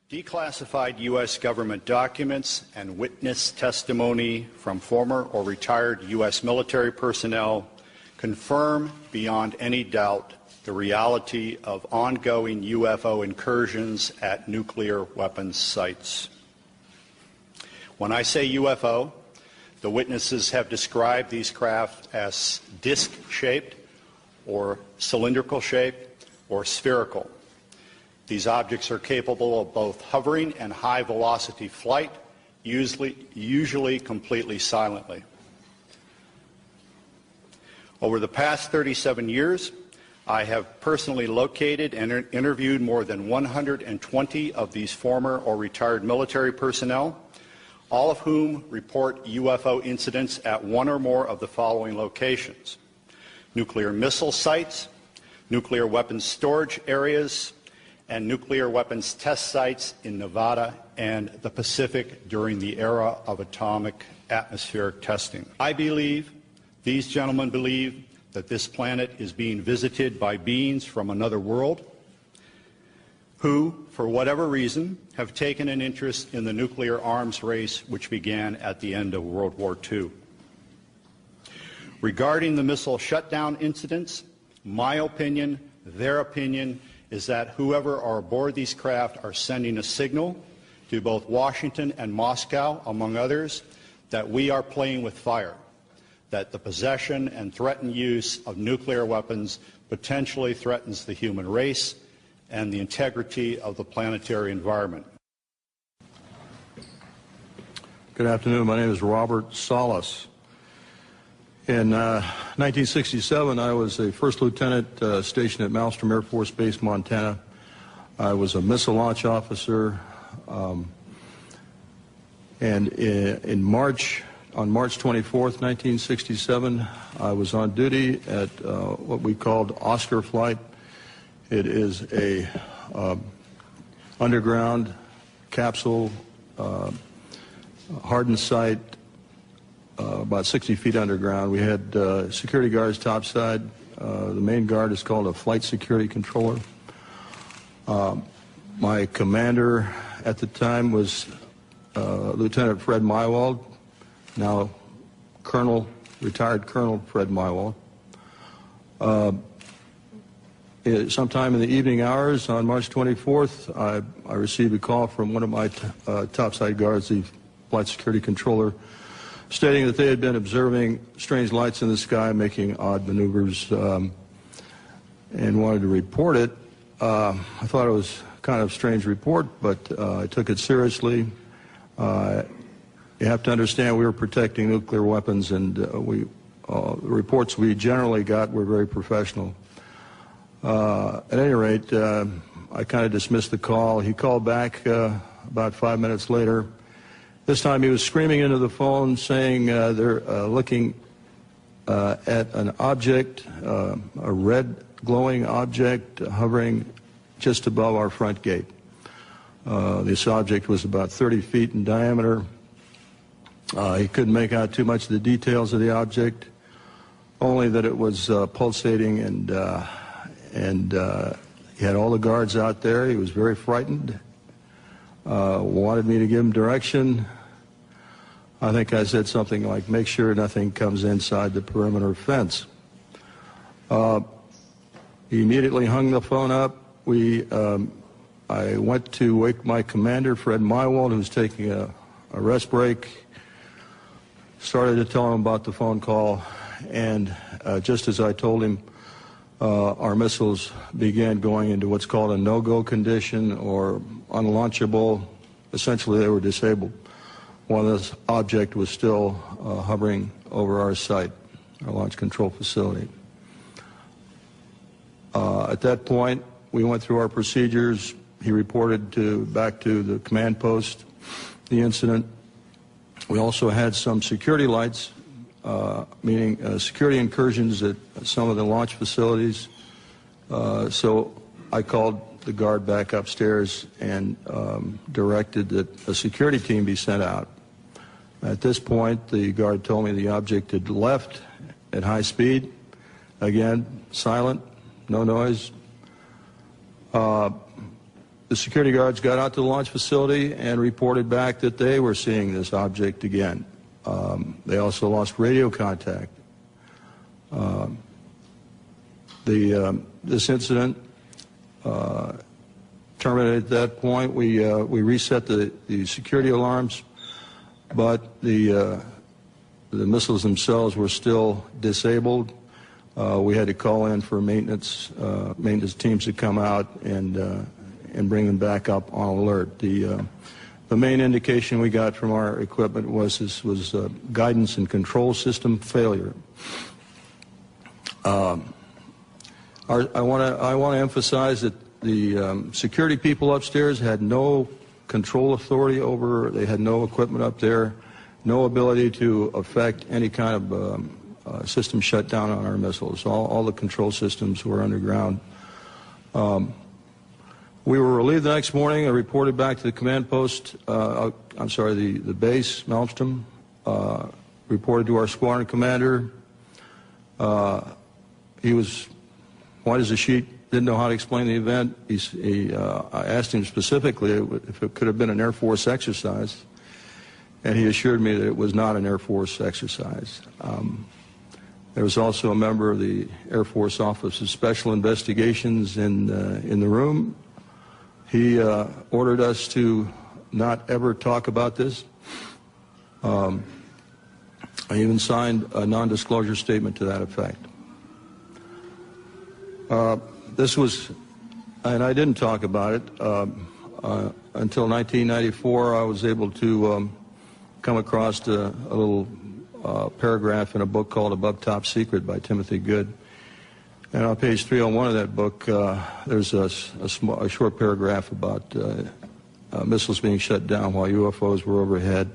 Declassified U.S. government documents and witness testimony from former or retired U.S. military personnel confirm beyond any doubt the reality of ongoing UFO incursions at nuclear weapons sites. When I say UFO, the witnesses have described these craft as disc-shaped or cylindrical-shaped or spherical. These objects are capable of both hovering and high-velocity flight, usually completely silently. Over the past 37 years, I have personally located and interviewed more than 120 of these former or retired military personnel, all of whom report UFO incidents at one or more of the following locations: nuclear missile sites, nuclear weapons storage areas, and nuclear weapons test sites in Nevada and the Pacific during the era of atomic atmospheric testing. I believe, these gentlemen believe, that this planet is being visited by beings from another world who, for whatever reason, have taken an interest in the nuclear arms race which began at the end of World War II. Regarding the missile shutdown incidents, my opinion, their opinion, is that whoever are aboard these craft are sending a signal to both Washington and Moscow, among others, that we are playing with fire, that the possession and threatened use of nuclear weapons potentially threatens the human race and the integrity of the planetary environment. Good afternoon. My name is Robert Salas. In 1967, I was a first lieutenant stationed at Malmstrom Air Force Base, Montana. I was a missile launch officer, and on March 24th, 1967, I was on duty at what we called Oscar Flight. It is a underground capsule hardened site, about 60 feet underground. We had security guards topside. The main guard is called a flight security controller. My commander at the time was Lieutenant Fred Mywald, now retired Colonel Fred Mywald. Sometime in the evening hours on March 24th, I received a call from one of my topside guards, the flight security controller, stating that they had been observing strange lights in the sky making odd maneuvers and wanted to report it. I thought it was kind of a strange report, but I took it seriously. You have to understand we were protecting nuclear weapons, and the reports we generally got were very professional. At any rate, I kind of dismissed the call. He called back about 5 minutes later. This time he was screaming into the phone saying they're looking at an object, a red glowing object hovering just above our front gate. This object was about 30 feet in diameter. He couldn't make out too much of the details of the object, only that it was pulsating, and he had all the guards out there. He was very frightened. Wanted me to give him direction. I think I said something like, make sure nothing comes inside the perimeter fence. He immediately hung the phone up. I went to wake my commander, Fred Mywald, who was taking a rest break, started to tell him about the phone call, and just as I told him, our missiles began going into what's called a no-go condition, or unlaunchable. Essentially, they were disabled while this object was still hovering over our site, our launch control facility. At that point, we went through our procedures. He reported back to the command post the incident. We also had some security lights, meaning security incursions at some of the launch facilities. So I called the guard back upstairs and directed that a security team be sent out. At this point, the guard told me the object had left at high speed. Again, silent, no noise. The security guards got out to the launch facility and reported back that they were seeing this object again. They also lost radio contact. This incident terminated at that point. We reset the security alarms, but the missiles themselves were still disabled. We had to call in for maintenance teams to come out and bring them back up on alert. The main indication we got from our equipment was this was guidance and control system failure. I want to emphasize that the security people upstairs had no control authority over. They had no equipment up there, no ability to affect any kind of system shutdown on our missiles. All the control systems were underground. We were relieved the next morning. I reported back to the command post, the base, Malmstrom, reported to our squadron commander. He was white as a sheet, didn't know how to explain the event. I asked him specifically if it could have been an Air Force exercise, and he assured me that it was not an Air Force exercise. There was also a member of the Air Force Office of Special Investigations in the room. He ordered us to not ever talk about this. I even signed a non-disclosure statement to that effect. This was, and I didn't talk about it until 1994. I was able to come across a little paragraph in a book called Above Top Secret by Timothy Good. And on page 301 of that book, there's a short paragraph about missiles being shut down while UFOs were overhead.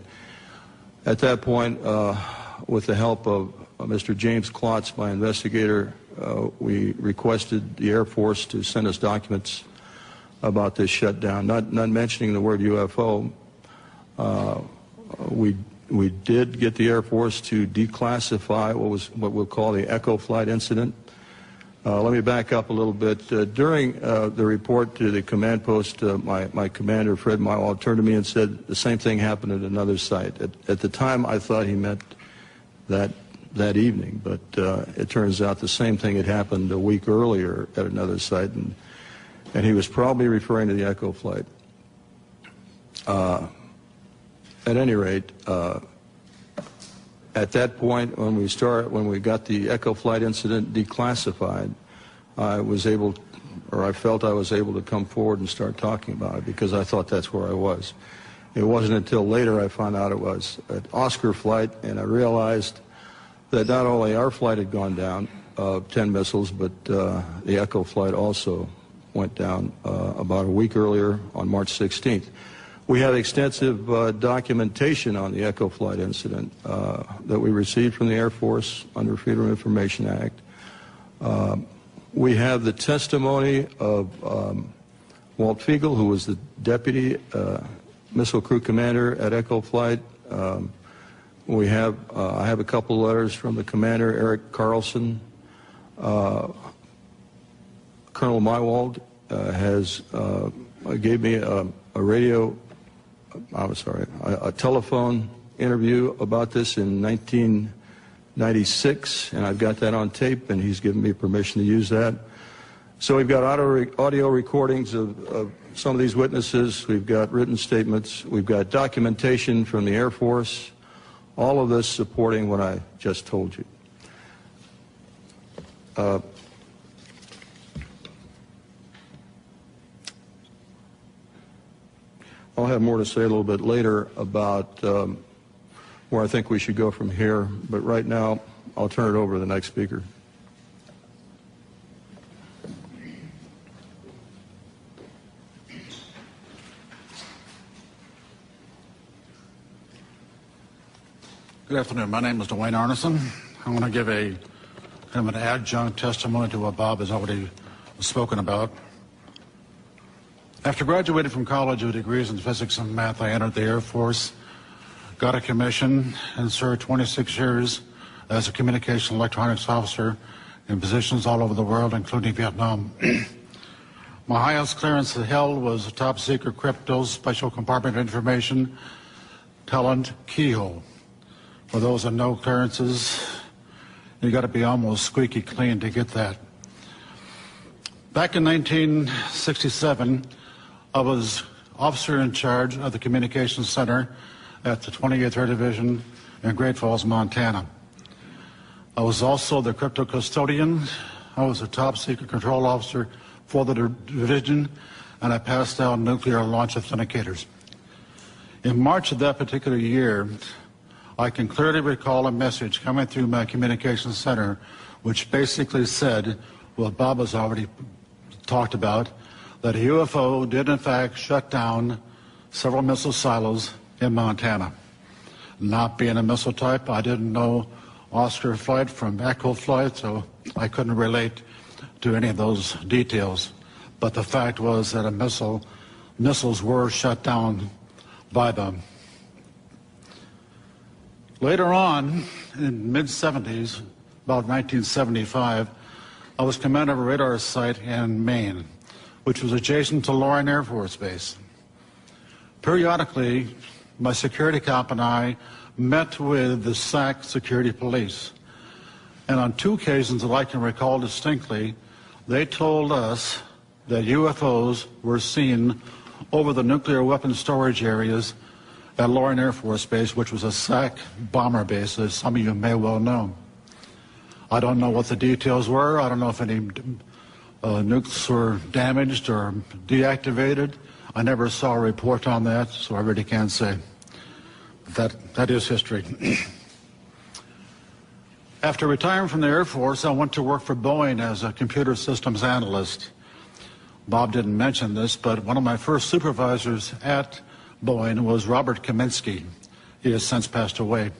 At that point, with the help of Mr. James Klotz, my investigator, we requested the Air Force to send us documents about this shutdown, not mentioning the word UFO. We did get the Air Force to declassify what we'll call the Echo Flight incident. Let me back up a little bit. During the report to the command post, my commander, Fred Mywald, turned to me and said the same thing happened at another site. At the time, I thought he meant that evening, but it turns out the same thing had happened a week earlier at another site, and he was probably referring to the Echo Flight. At any rate, at that point, when we got the Echo Flight incident declassified, I felt I was able to come forward and start talking about it because I thought that's where I was. It wasn't until later I found out it was an Oscar flight, and I realized that not only our flight had gone down, 10 missiles, but the Echo Flight also went down about a week earlier on March 16th. We have extensive documentation on the Echo Flight incident that we received from the Air Force under Freedom of Information Act. We have the testimony of Walt Fiegel, who was the deputy missile crew commander at Echo Flight. I have a couple of letters from the commander, Eric Carlson. Colonel Mywald gave me a telephone interview about this in 1996, and I've got that on tape, and he's given me permission to use that. So we've got audio recordings of some of these witnesses. We've got written statements. We've got documentation from the Air Force. All of this supporting what I just told you. I'll have more to say a little bit later about where I think we should go from here, but right now I'll turn it over to the next speaker. Good afternoon. My name is Dwayne Arneson. I'm going to give an adjunct testimony to what Bob has already spoken about. After graduating from college with degrees in physics and math, I entered the Air Force, got a commission, and served 26 years as a communication electronics officer in positions all over the world, including Vietnam. My highest clearance held was top secret crypto special compartment information talent keyhole. For those with no clearances, you got to be almost squeaky clean to get that. Back in 1967, I was officer in charge of the communications center at the 28th Air Division in Great Falls, Montana. I was also the crypto custodian. I was a top secret control officer for the division, and I passed out nuclear launch authenticators. In March of that particular year, I can clearly recall a message coming through my communications center which basically said what Bob has already talked about, that a UFO did in fact shut down several missile silos in Montana. Not being a missile type, I didn't know Oscar flight from Echo flight, so I couldn't relate to any of those details. But the fact was that missiles were shut down by them. Later on, in mid-70s, about 1975, I was commander of a radar site in Maine, which was adjacent to Loring Air Force Base. Periodically, my security cop and I met with the SAC security police. And on two occasions that I can recall distinctly, they told us that UFOs were seen over the nuclear weapons storage areas at Loring Air Force Base, which was a SAC bomber base, as some of you may well know. I don't know what the details were. I don't know if any nukes were damaged or deactivated. I never saw a report on that, so I really can't say. That is history. After retiring from the Air Force, I went to work for Boeing as a computer systems analyst. Bob didn't mention this, but one of my first supervisors at Boeing was Robert Kaminsky. He has since passed away.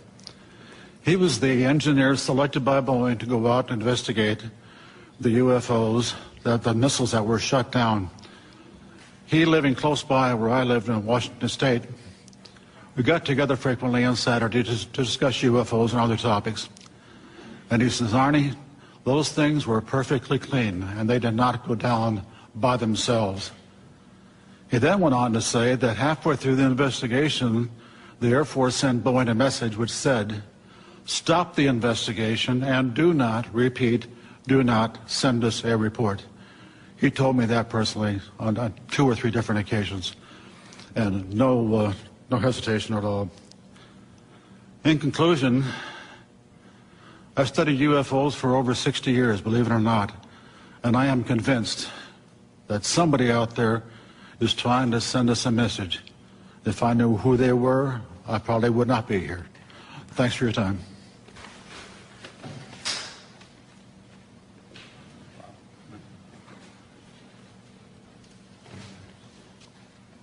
He was the engineer selected by Boeing to go out and investigate the UFOs, the missiles that were shut down. He living close by where I lived in Washington State. We got together frequently on Saturday to discuss UFOs and other topics. And he says, Arnie, those things were perfectly clean, and they did not go down by themselves. He then went on to say that halfway through the investigation, the Air Force sent Boeing a message which said, stop the investigation and do not, repeat, do not send us a report. He told me that personally on 2 or 3 different occasions, and no hesitation at all. In conclusion, I've studied UFOs for over 60 years, believe it or not, and I am convinced that somebody out there is trying to send us a message. If I knew who they were, I probably would not be here. Thanks for your time.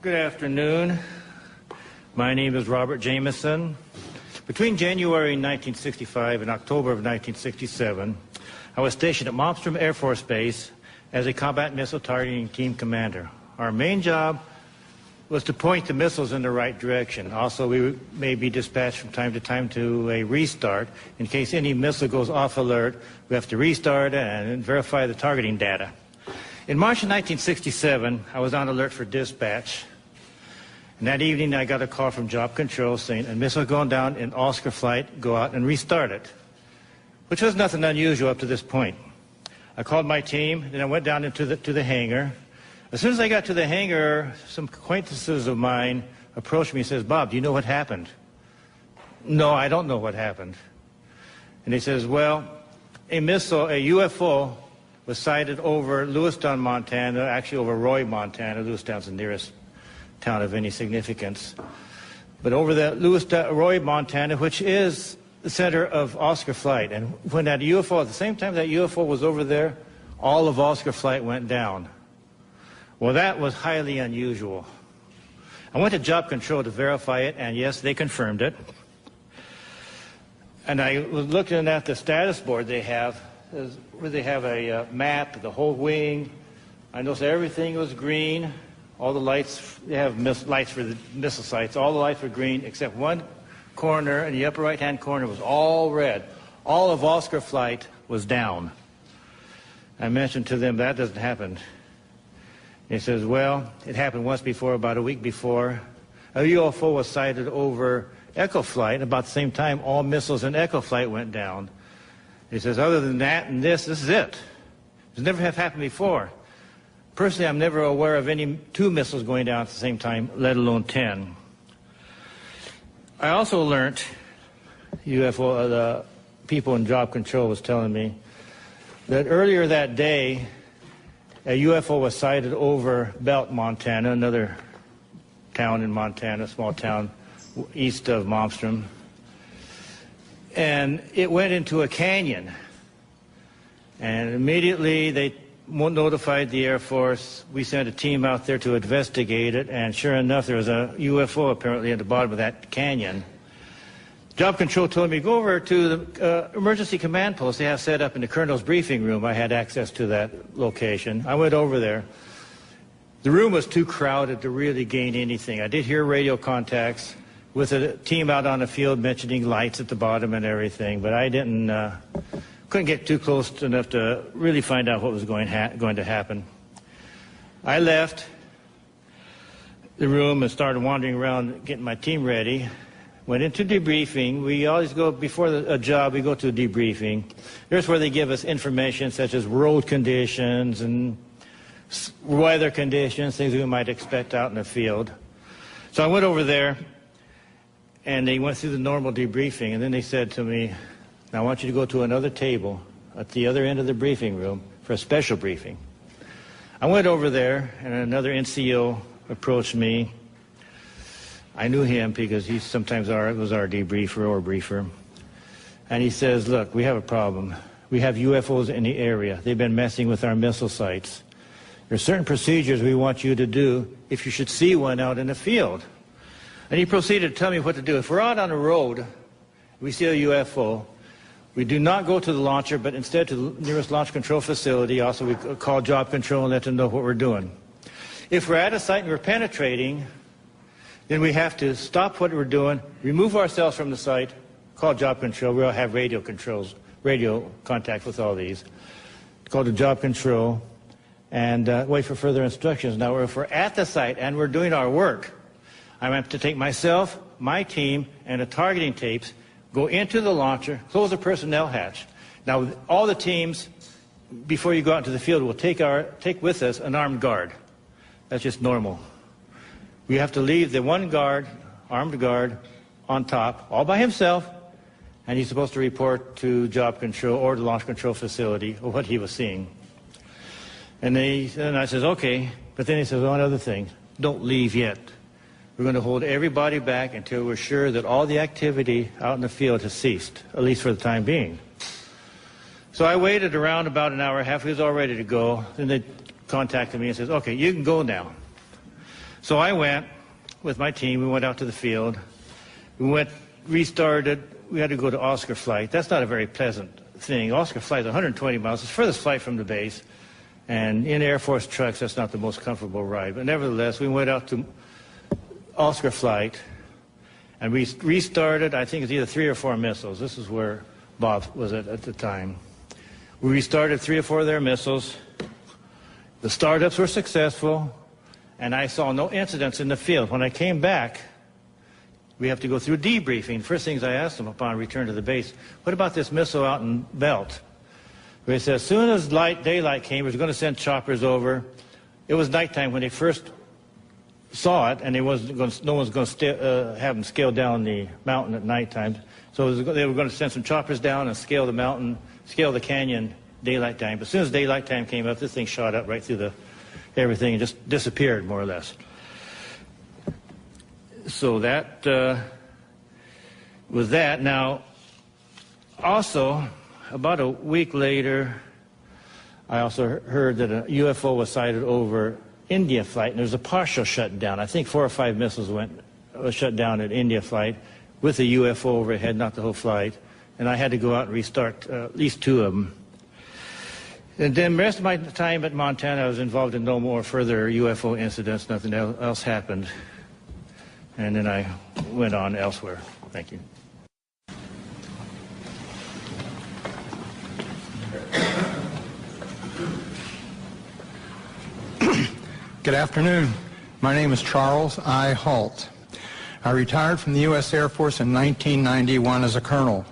Good afternoon. My name is Robert Jameson. Between January 1965 and October of 1967, I was stationed at Malmstrom Air Force Base as a combat missile targeting team commander. Our main job was to point the missiles in the right direction. Also, we may be dispatched from time to time to a restart. In case any missile goes off alert, we have to restart and verify the targeting data. In March of 1967, I was on alert for dispatch. And that evening, I got a call from Job Control saying, a missile going down in Oscar flight, go out and restart it, which was nothing unusual up to this point. I called my team, then I went down to the hangar. As soon as I got to the hangar, some acquaintances of mine approached me and says, Bob, do you know what happened? No, I don't know what happened. And he says, well, a missile, a UFO, was sighted over Lewistown, Montana, actually over Roy, Montana. Lewistown's the nearest town of any significance. But over the Roy, Montana, which is the center of Oscar flight. And when that UFO, at the same time that UFO was over there, all of Oscar flight went down. Well, that was highly unusual. I went to Job Control to verify it, and yes, they confirmed it. And I was looking at the status board they have, where they have a map of the whole wing. I noticed everything was green. All the lights, they have lights for the missile sites. All the lights were green, except one corner in the upper right-hand corner was all red. All of Oscar flight was down. I mentioned to them that doesn't happen He says, well, it happened once before, about a week before. A UFO was sighted over Echo Flight. About the same time, all missiles in Echo Flight went down. He says, other than that and this is it. It's never have happened before. Personally, I'm never aware of any 2 missiles going down at the same time, let alone 10. I also learned, the people in job control was telling me, that earlier that day, a UFO was sighted over Belt, Montana, another town in Montana, small town east of Momstrom. And it went into a canyon. And immediately they notified the Air Force. We sent a team out there to investigate it, and sure enough, there was a UFO apparently at the bottom of that canyon. Job Control told me, go over to the emergency command post they have set up in the colonel's briefing room. I had access to that location. I went over there. The room was too crowded to really gain anything. I did hear radio contacts with a team out on the field mentioning lights at the bottom and everything, but I couldn't get too close enough to really find out what was going to happen. I left the room and started wandering around getting my team ready. Went into debriefing. We always go, before a job, we go to a debriefing. There's where they give us information such as road conditions and weather conditions, things we might expect out in the field. So I went over there, and they went through the normal debriefing, and then they said to me, now I want you to go to another table at the other end of the briefing room for a special briefing. I went over there, and another NCO approached me. I knew him because he sometimes was our debriefer or briefer. And he says, look, we have a problem. We have UFOs in the area. They've been messing with our missile sites. There are certain procedures we want you to do if you should see one out in the field. And he proceeded to tell me what to do. If we're out on the road, we see a UFO, we do not go to the launcher, but instead to the nearest launch control facility. Also, we call Job Control and let them know what we're doing. If we're at a site and we're penetrating, then we have to stop what we're doing, remove ourselves from the site, call Job Control. We'll have radio contact with all these. Call to Job Control and wait for further instructions. Now, if we're at the site and we're doing our work, I have to take myself, my team, and the targeting tapes, go into the launcher, close the personnel hatch. Now, all the teams, before you go out into the field, will take with us an armed guard. That's just normal. We have to leave the one guard, armed guard, on top, all by himself, and he's supposed to report to Job Control or the launch control facility of what he was seeing. And I says, okay, but then he says, one other thing, don't leave yet. We're going to hold everybody back until we're sure that all the activity out in the field has ceased, at least for the time being. So I waited around about an hour and a half. He was all ready to go. Then they contacted me and says, okay, you can go now. So I went with my team. We went out to the field. Restarted. We had to go to Oscar Flight. That's not a very pleasant thing. Oscar Flight is 120 miles. It's the furthest flight from the base. And in Air Force trucks, that's not the most comfortable ride. But nevertheless, we went out to Oscar Flight, and we restarted. I think it's either 3 or 4 missiles. This is where Bob was at the time. We restarted 3 or 4 of their missiles. The startups were successful, and I saw no incidents in the field. When I came back, we have to go through debriefing. The first things I asked them upon return to the base, what about this missile out in Belt? They said as soon as daylight came, we were going to send choppers over. It was nighttime when they first saw it, and no one's going to have them scale down the mountain at nighttime. So they were going to send some choppers down and scale the mountain, scale the canyon daylight time. But as soon as daylight time came up, this thing shot up right through everything and just disappeared, more or less. So that was that. Now, also, about a week later, I also heard that a UFO was sighted over India Flight, and there was a partial shutdown. I think 4 or 5 missiles was shut down at India Flight with a UFO overhead, not the whole flight. And I had to go out and restart at least 2 of them. And then the rest of my time at Montana, I was involved in no more further UFO incidents. Nothing else happened. And then I went on elsewhere. Thank you. Good afternoon. My name is Charles I. Halt. I retired from the U.S. Air Force in 1991 as a colonel.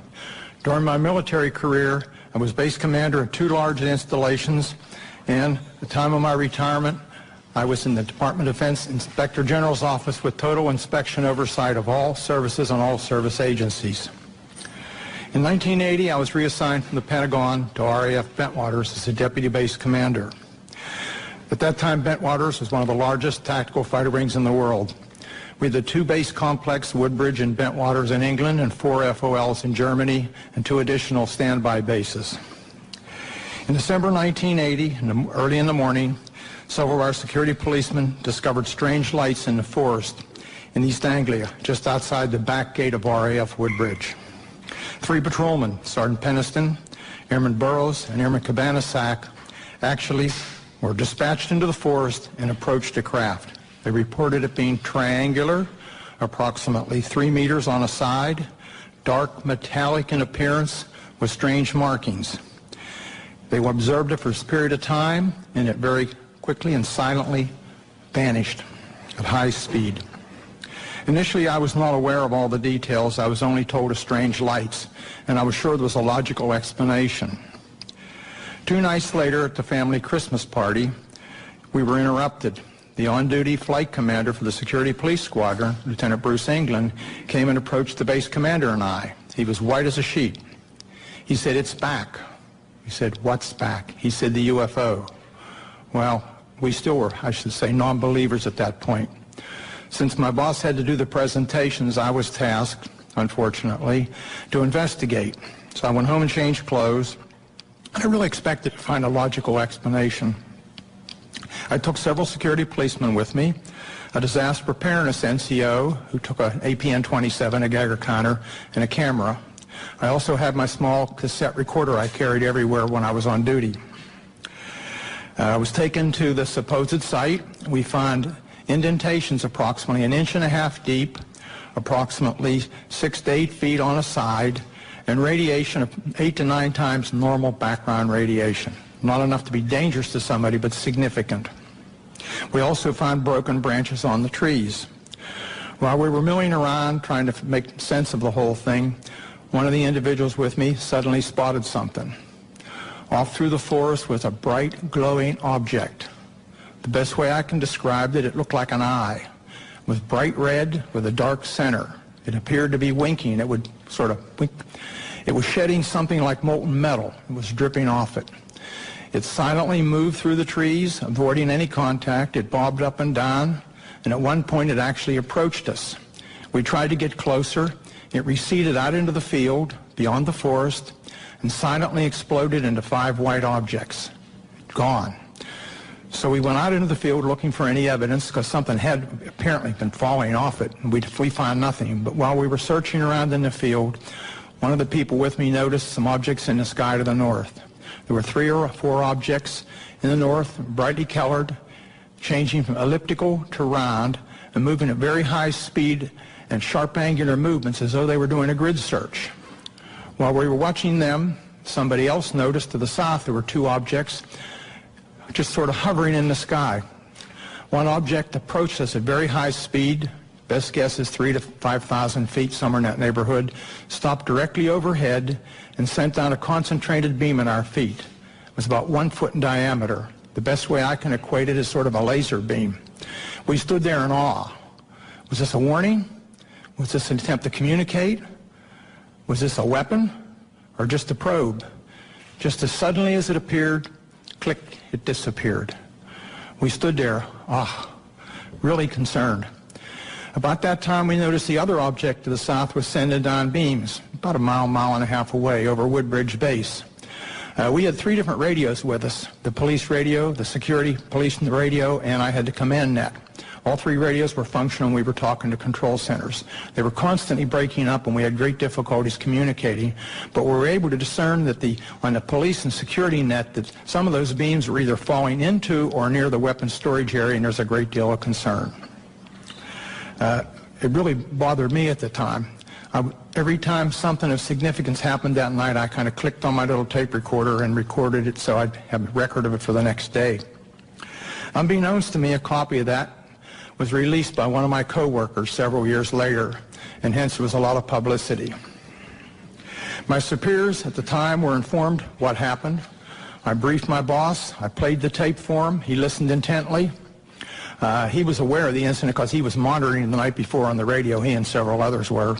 During my military career, I was base commander of 2 large installations, and at the time of my retirement, I was in the Department of Defense Inspector General's office with total inspection oversight of all services and all service agencies. In 1980, I was reassigned from the Pentagon to RAF Bentwaters as a deputy base commander. At that time, Bentwaters was one of the largest tactical fighter wings in the world. We had the 2 base complex, Woodbridge and Bentwaters in England, and 4 FOLs in Germany, and 2 additional standby bases. In December 1980, early in the morning, several of our security policemen discovered strange lights in the forest in East Anglia, just outside the back gate of RAF Woodbridge. 3 patrolmen, Sergeant Peniston, Airman Burrows, and Airman Cabanasac, actually were dispatched into the forest and approached a craft. They reported it being triangular, approximately 3 meters on a side, dark metallic in appearance with strange markings. They observed it for a period of time, and it very quickly and silently vanished at high speed. Initially, I was not aware of all the details. I was only told of strange lights, and I was sure there was a logical explanation. 2 nights later, at the family Christmas party, we were interrupted. The on-duty flight commander for the security police squadron, Lieutenant Bruce England, came and approached the base commander and I. He was white as a sheet. He said, "It's back." We said, "What's back?" He said, "The UFO." Well, we still were, I should say, non-believers at that point. Since my boss had to do the presentations, I was tasked, unfortunately, to investigate. So I went home and changed clothes. I really expected to find a logical explanation. I took several security policemen with me, a disaster preparedness NCO who took an APN-27, a Geiger counter, and a camera. I also had my small cassette recorder I carried everywhere when I was on duty. I was taken to the supposed site. We found indentations approximately 1.5 inches deep, approximately 6 to 8 feet on a side, and radiation of 8 to 9 times normal background radiation. Not enough to be dangerous to somebody, but significant. We also found broken branches on the trees. While we were milling around trying to make sense of the whole thing, one of the individuals with me suddenly spotted something. Off through the forest was a bright, glowing object. The best way I can describe it, it looked like an eye. It was bright red with a dark center. It appeared to be winking. It would sort of wink. It was shedding something like molten metal. It was dripping off it. It silently moved through the trees, avoiding any contact. It bobbed up and down, and at one point it actually approached us. We tried to get closer. It receded out into the field, beyond the forest, and silently exploded into 5 white objects. Gone. So we went out into the field looking for any evidence, because something had apparently been falling off it, and we found nothing. But while we were searching around in the field, one of the people with me noticed some objects in the sky to the north. There were 3 or 4 objects in the north, brightly colored, changing from elliptical to round, and moving at very high speed and sharp angular movements as though they were doing a grid search. While we were watching them, somebody else noticed to the south there were 2 objects just sort of hovering in the sky. One object approached us at very high speed, best guess is 3,000 to 5,000 feet, somewhere in that neighborhood, stopped directly overhead and sent down a concentrated beam at our feet. It was about 1 foot in diameter. The best way I can equate it is sort of a laser beam. We stood there in awe. Was this a warning? Was this an attempt to communicate? Was this a weapon or just a probe? Just as suddenly as it appeared, click, it disappeared. We stood there, really concerned. About that time, we noticed the other object to the south was sending down beams, about a mile and a half away over Woodbridge Base. We had 3 different radios with us, the police radio, the security police radio, and I had the command net. All 3 radios were functional and we were talking to control centers. They were constantly breaking up and we had great difficulties communicating, but we were able to discern that on the police and security net that some of those beams were either falling into or near the weapons storage area, and there's a great deal of concern. It really bothered me at the time. Every time something of significance happened that night, I kind of clicked on my little tape recorder and recorded it so I'd have a record of it for the next day. Unbeknownst to me, a copy of that was released by one of my coworkers several years later, and hence there was a lot of publicity. My superiors at the time were informed what happened. I briefed my boss. I played the tape for him. He listened intently. He was aware of the incident because he was monitoring the night before on the radio. He and several others were.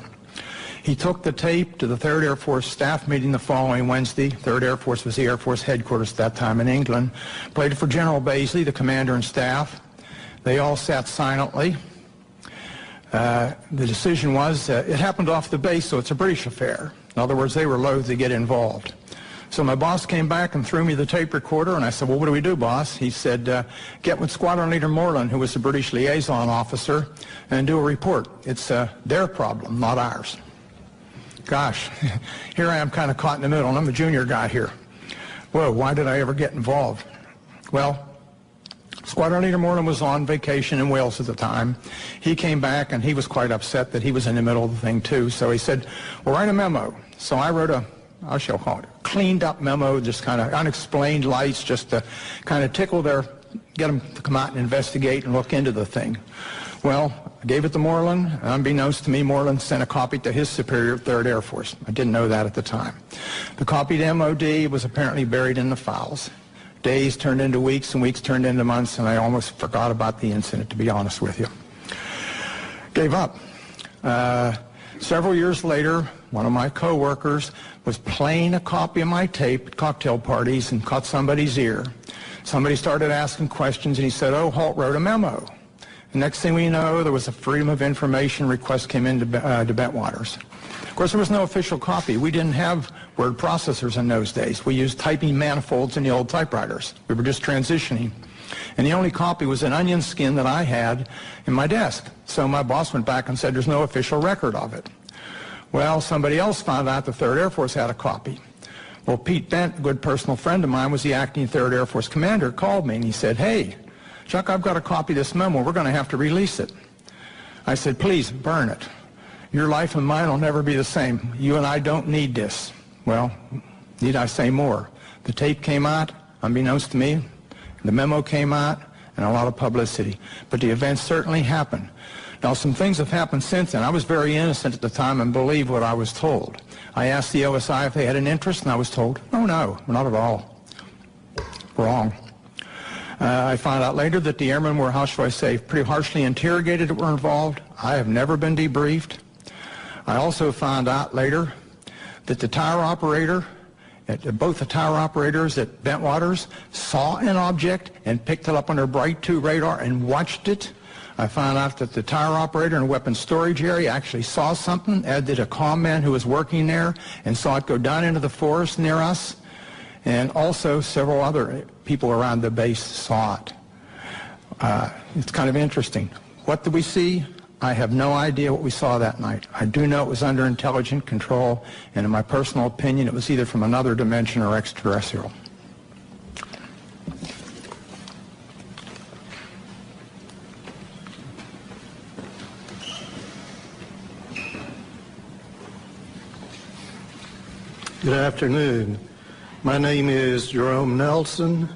He took the tape to the 3rd Air Force staff meeting the following Wednesday. 3rd Air Force was the Air Force headquarters at that time in England. Played it for General Baisley, the commander and staff. They all sat silently. The decision was, it happened off the base, so it's a British affair. In other words, they were loath to get involved. So my boss came back and threw me the tape recorder, and I said, well, what do we do, boss? He said, get with Squadron Leader Moreland, who was the British liaison officer, and do a report. It's their problem, not ours. Gosh, here I am kind of caught in the middle, and I'm a junior guy here. Whoa, why did I ever get involved? Well, Squadron Leader Moreland was on vacation in Wales at the time. He came back, and he was quite upset that he was in the middle of the thing, too. So he said, well, write a memo. So I wrote a, I shall call it, cleaned up memo, just kind of unexplained lights, just to kind of tickle their, get them to come out and investigate and look into the thing. Well, I gave it to Moreland. Unbeknownst to me, Moreland sent a copy to his superior, 3rd Air Force. I didn't know that at the time. The copy to MOD was apparently buried in the files. Days turned into weeks, and weeks turned into months, and I almost forgot about the incident, to be honest with you. Gave up. Several years later, one of my co-workers was playing a copy of my tape at cocktail parties and caught somebody's ear. Somebody started asking questions, and he said, oh, Holt wrote a memo. The next thing we know, there was a Freedom of Information request came into Bentwaters. Of course, there was no official copy. We didn't have word processors in those days. We used typing manifolds in the old typewriters. We were just transitioning. And the only copy was an onion skin that I had in my desk. So my boss went back and said, there's no official record of it. Well, somebody else found out the 3rd Air Force had a copy. Well, Pete Bent, a good personal friend of mine, was the acting 3rd Air Force commander, called me and he said, hey, Chuck, I've got a copy of this memo. We're going to have to release it. I said, please, burn it. Your life and mine will never be the same. You and I don't need this. Well, need I say more? The tape came out, unbeknownst to me. The memo came out, and a lot of publicity. But the event certainly happened. Now, some things have happened since then. I was very innocent at the time and believed what I was told. I asked the OSI if they had an interest, and I was told, oh, no, not at all. Wrong. I found out later that the airmen were, how shall I say, pretty harshly interrogated that were involved. I have never been debriefed. I also found out later that the tower operator, both the tower operators at Bentwaters saw an object and picked it up on their Bright 2 radar and watched it. I found out that the tower operator in the weapons storage area actually saw something, as did a comm man who was working there and saw it go down into the forest near us. And also several other people around the base saw it. It's kind of interesting. What did we see? I have no idea what we saw that night. I do know it was under intelligent control, and in my personal opinion, it was either from another dimension or extraterrestrial. Good afternoon. My name is Jerome Nelson.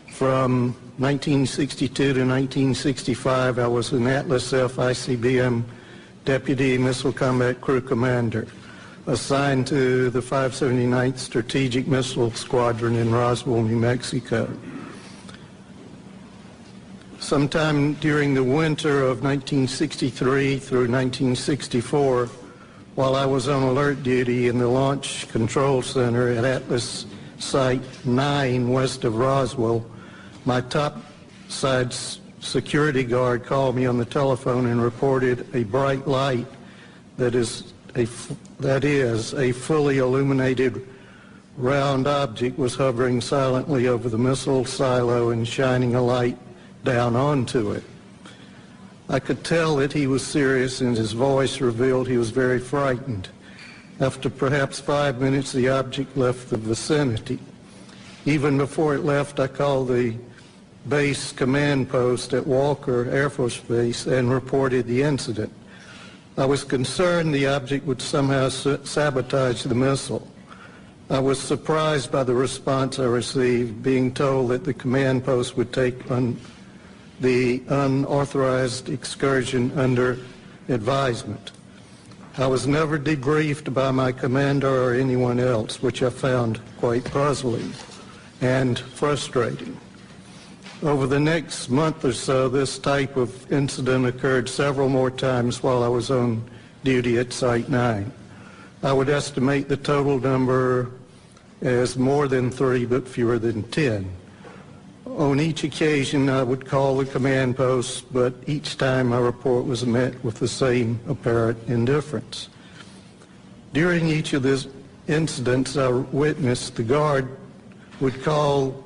From 1962 to 1965, I was an Atlas F ICBM Deputy Missile Combat Crew Commander, assigned to the 579th Strategic Missile Squadron in Roswell, New Mexico. Sometime during the winter of 1963 through 1964, while I was on alert duty in the Launch Control Center at Atlas Site 9 west of Roswell, my topside security guard called me on the telephone and reported a bright light that is a fully illuminated round object was hovering silently over the missile silo and shining a light down onto it. I could tell that he was serious, and his voice revealed he was very frightened. After perhaps 5 minutes, the object left the vicinity. Even before it left, I called the base command post at Walker Air Force Base and reported the incident. I was concerned the object would somehow sabotage the missile. I was surprised by the response I received, being told that the command post would take the unauthorized excursion under advisement. I was never debriefed by my commander or anyone else, which I found quite puzzling and frustrating. Over the next month or so, this type of incident occurred several more times while I was on duty at Site 9. I would estimate the total number as more than 3, but fewer than 10. On each occasion, I would call the command post, but each time my report was met with the same apparent indifference. During each of these incidents I witnessed, the guard would call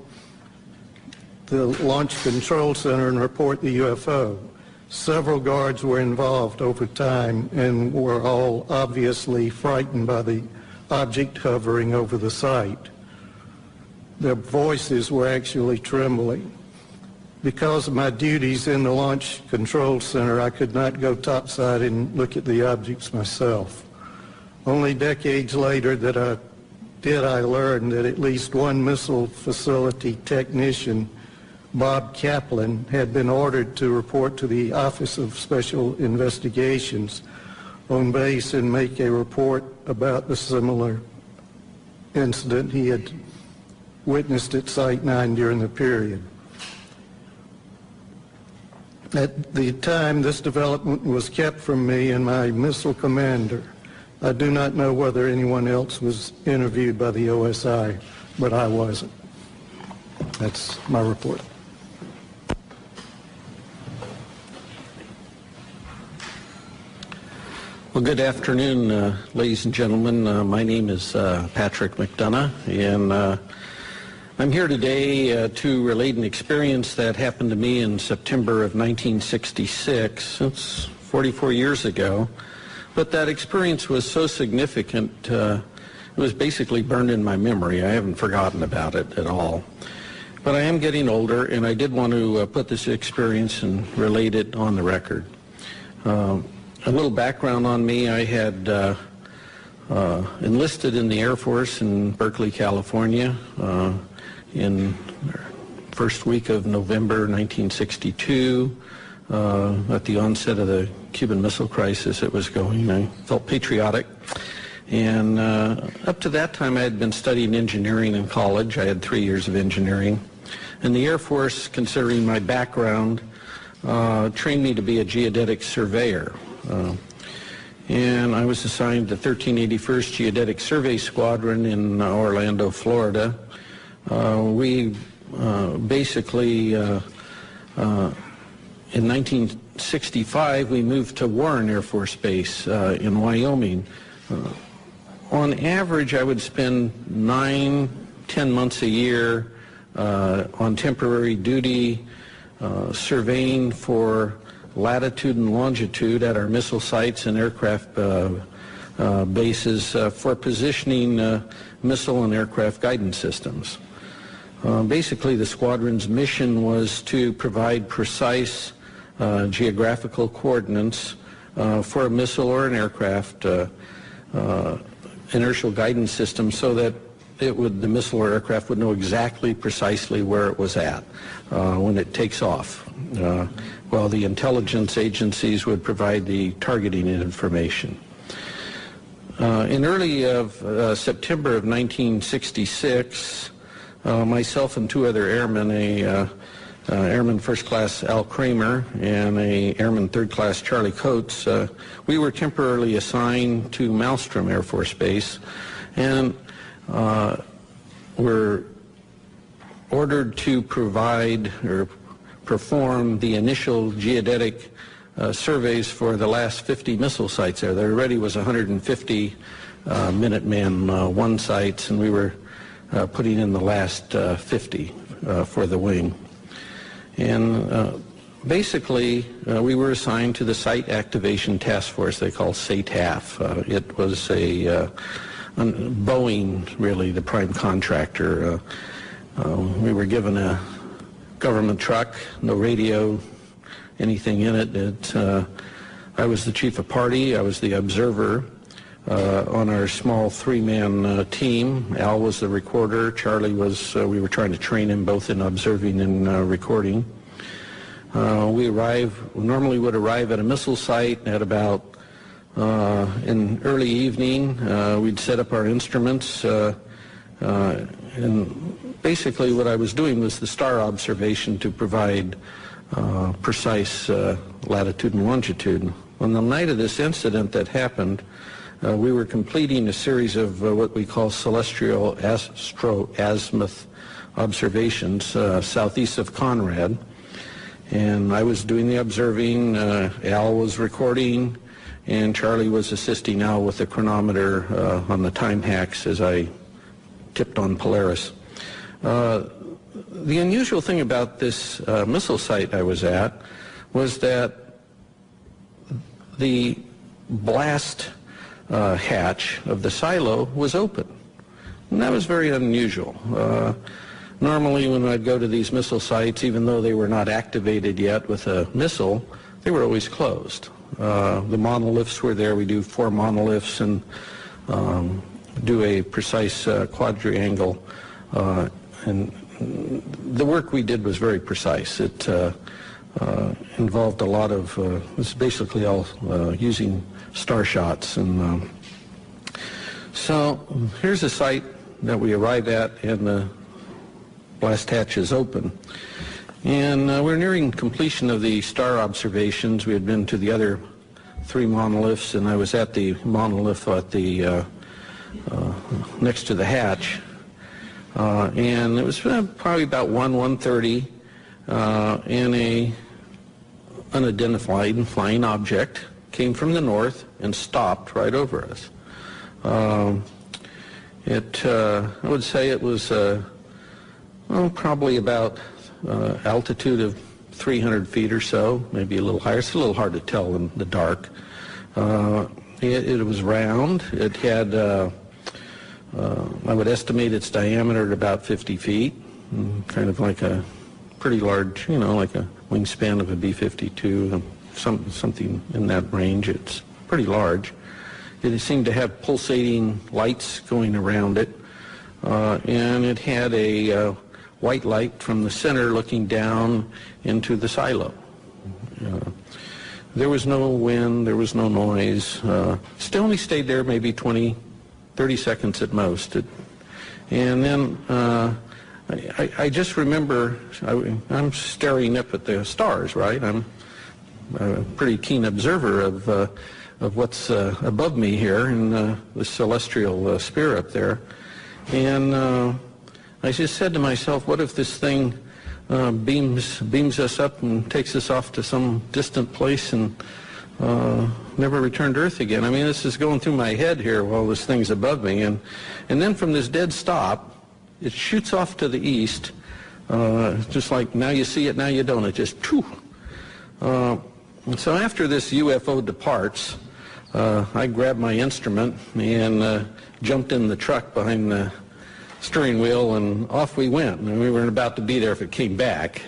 the Launch Control Center and report the UFO. Several guards were involved over time and were all obviously frightened by the object hovering over the site. Their voices were actually trembling. Because of my duties in the Launch Control Center, I could not go topside and look at the objects myself. Only decades later I learn that at least one missile facility technician, Bob Kaplan, had been ordered to report to the Office of Special Investigations on base and make a report about the similar incident he had witnessed at Site 9 during the period. At the time this development was kept from me and my missile commander. I do not know whether anyone else was interviewed by the OSI, but I wasn't. That's my report. Well, good afternoon, ladies and gentlemen. My name is Patrick McDonough, and I'm here today to relate an experience that happened to me in September of 1966. It's 44 years ago, but that experience was so significant, it was basically burned in my memory. I haven't forgotten about it at all. But I am getting older, and I did want to put this experience and relate it on the record. A little background on me: I had enlisted in the Air Force in Berkeley, California in the first week of November 1962. At the onset of the Cuban Missile Crisis, it was going. I felt patriotic. And up to that time, I had been studying engineering in college. I had 3 years of engineering. And the Air Force, considering my background, trained me to be a geodetic surveyor. And I was assigned to 1381st Geodetic Survey Squadron in Orlando, Florida. We basically, in 1965, we moved to Warren Air Force Base in Wyoming. On average, I would spend 9-10 months a year on temporary duty, surveying for latitude and longitude at our missile sites and aircraft bases for positioning missile and aircraft guidance systems. Basically, the squadron's mission was to provide precise geographical coordinates for a missile or an aircraft inertial guidance system, so that the missile or aircraft would know exactly precisely where it was at when it takes off, while the intelligence agencies would provide the targeting information. In early September of 1966, myself and 2 other airmen, Airman First Class Al Kramer and Airman Third Class Charlie Coates, we were temporarily assigned to Malmstrom Air Force Base, and were ordered to provide or perform the initial geodetic surveys for the last 50 missile sites there. There already was 150 Minuteman I sites, and we were putting in the last 50 for the wing. And basically, we were assigned to the Site Activation Task Force, they call SATAF. It was Boeing, really, the prime contractor. We were given a government truck, no radio, anything in it. I was the chief of party. I was the observer on our small 3-man team. Al was the recorder. Charlie was, we were trying to train him both in observing and recording. We normally would arrive at a missile site at about in early evening. We'd set up our instruments, and basically what I was doing was the star observation to provide precise latitude and longitude. On the night of this incident that happened, we were completing a series of what we call celestial astro-azimuth observations southeast of Conrad. And I was doing the observing, Al was recording, and Charlie was assisting Al with the chronometer on the time hacks as I tipped on Polaris. The unusual thing about this missile site I was at was that the blast hatch of the silo was open. And that was very unusual. Normally when I'd go to these missile sites, even though they were not activated yet with a missile, they were always closed. The monoliths were there. We do 4 monoliths and do a precise quadrangle. And the work we did was very precise. It involved a lot of, it's basically all using star shots. And so here's a site that we arrived at, and the blast hatch is open. And we're nearing completion of the star observations. We had been to the other 3 monoliths, and I was at the monolith at the next to the hatch. And it was probably about 1:30, and a unidentified flying object came from the north and stopped right over us. I would say it was probably about altitude of 300 feet or so, maybe a little higher. It's a little hard to tell in the dark. It was round. It had, I would estimate its diameter at about 50 feet, kind of like a pretty large, you know, like a wingspan of a B-52, something in that range. It's pretty large. It seemed to have pulsating lights going around it, and it had a white light from the center looking down into the silo. There was no wind, there was no noise. It only stayed there maybe 20, 30 seconds at most. And then I just remember, I'm staring up at the stars, right? I'm a pretty keen observer of what's above me here in the celestial sphere up there. And I just said to myself, what if this thing beams us up and takes us off to some distant place and never return to Earth again? I mean, this is going through my head here while this thing's above me. And then from this dead stop, it shoots off to the east, just like now you see it, now you don't. It just, phew. So after this UFO departs, I grabbed my instrument and jumped in the truck behind the steering wheel, and off we went. And we weren't about to be there if it came back.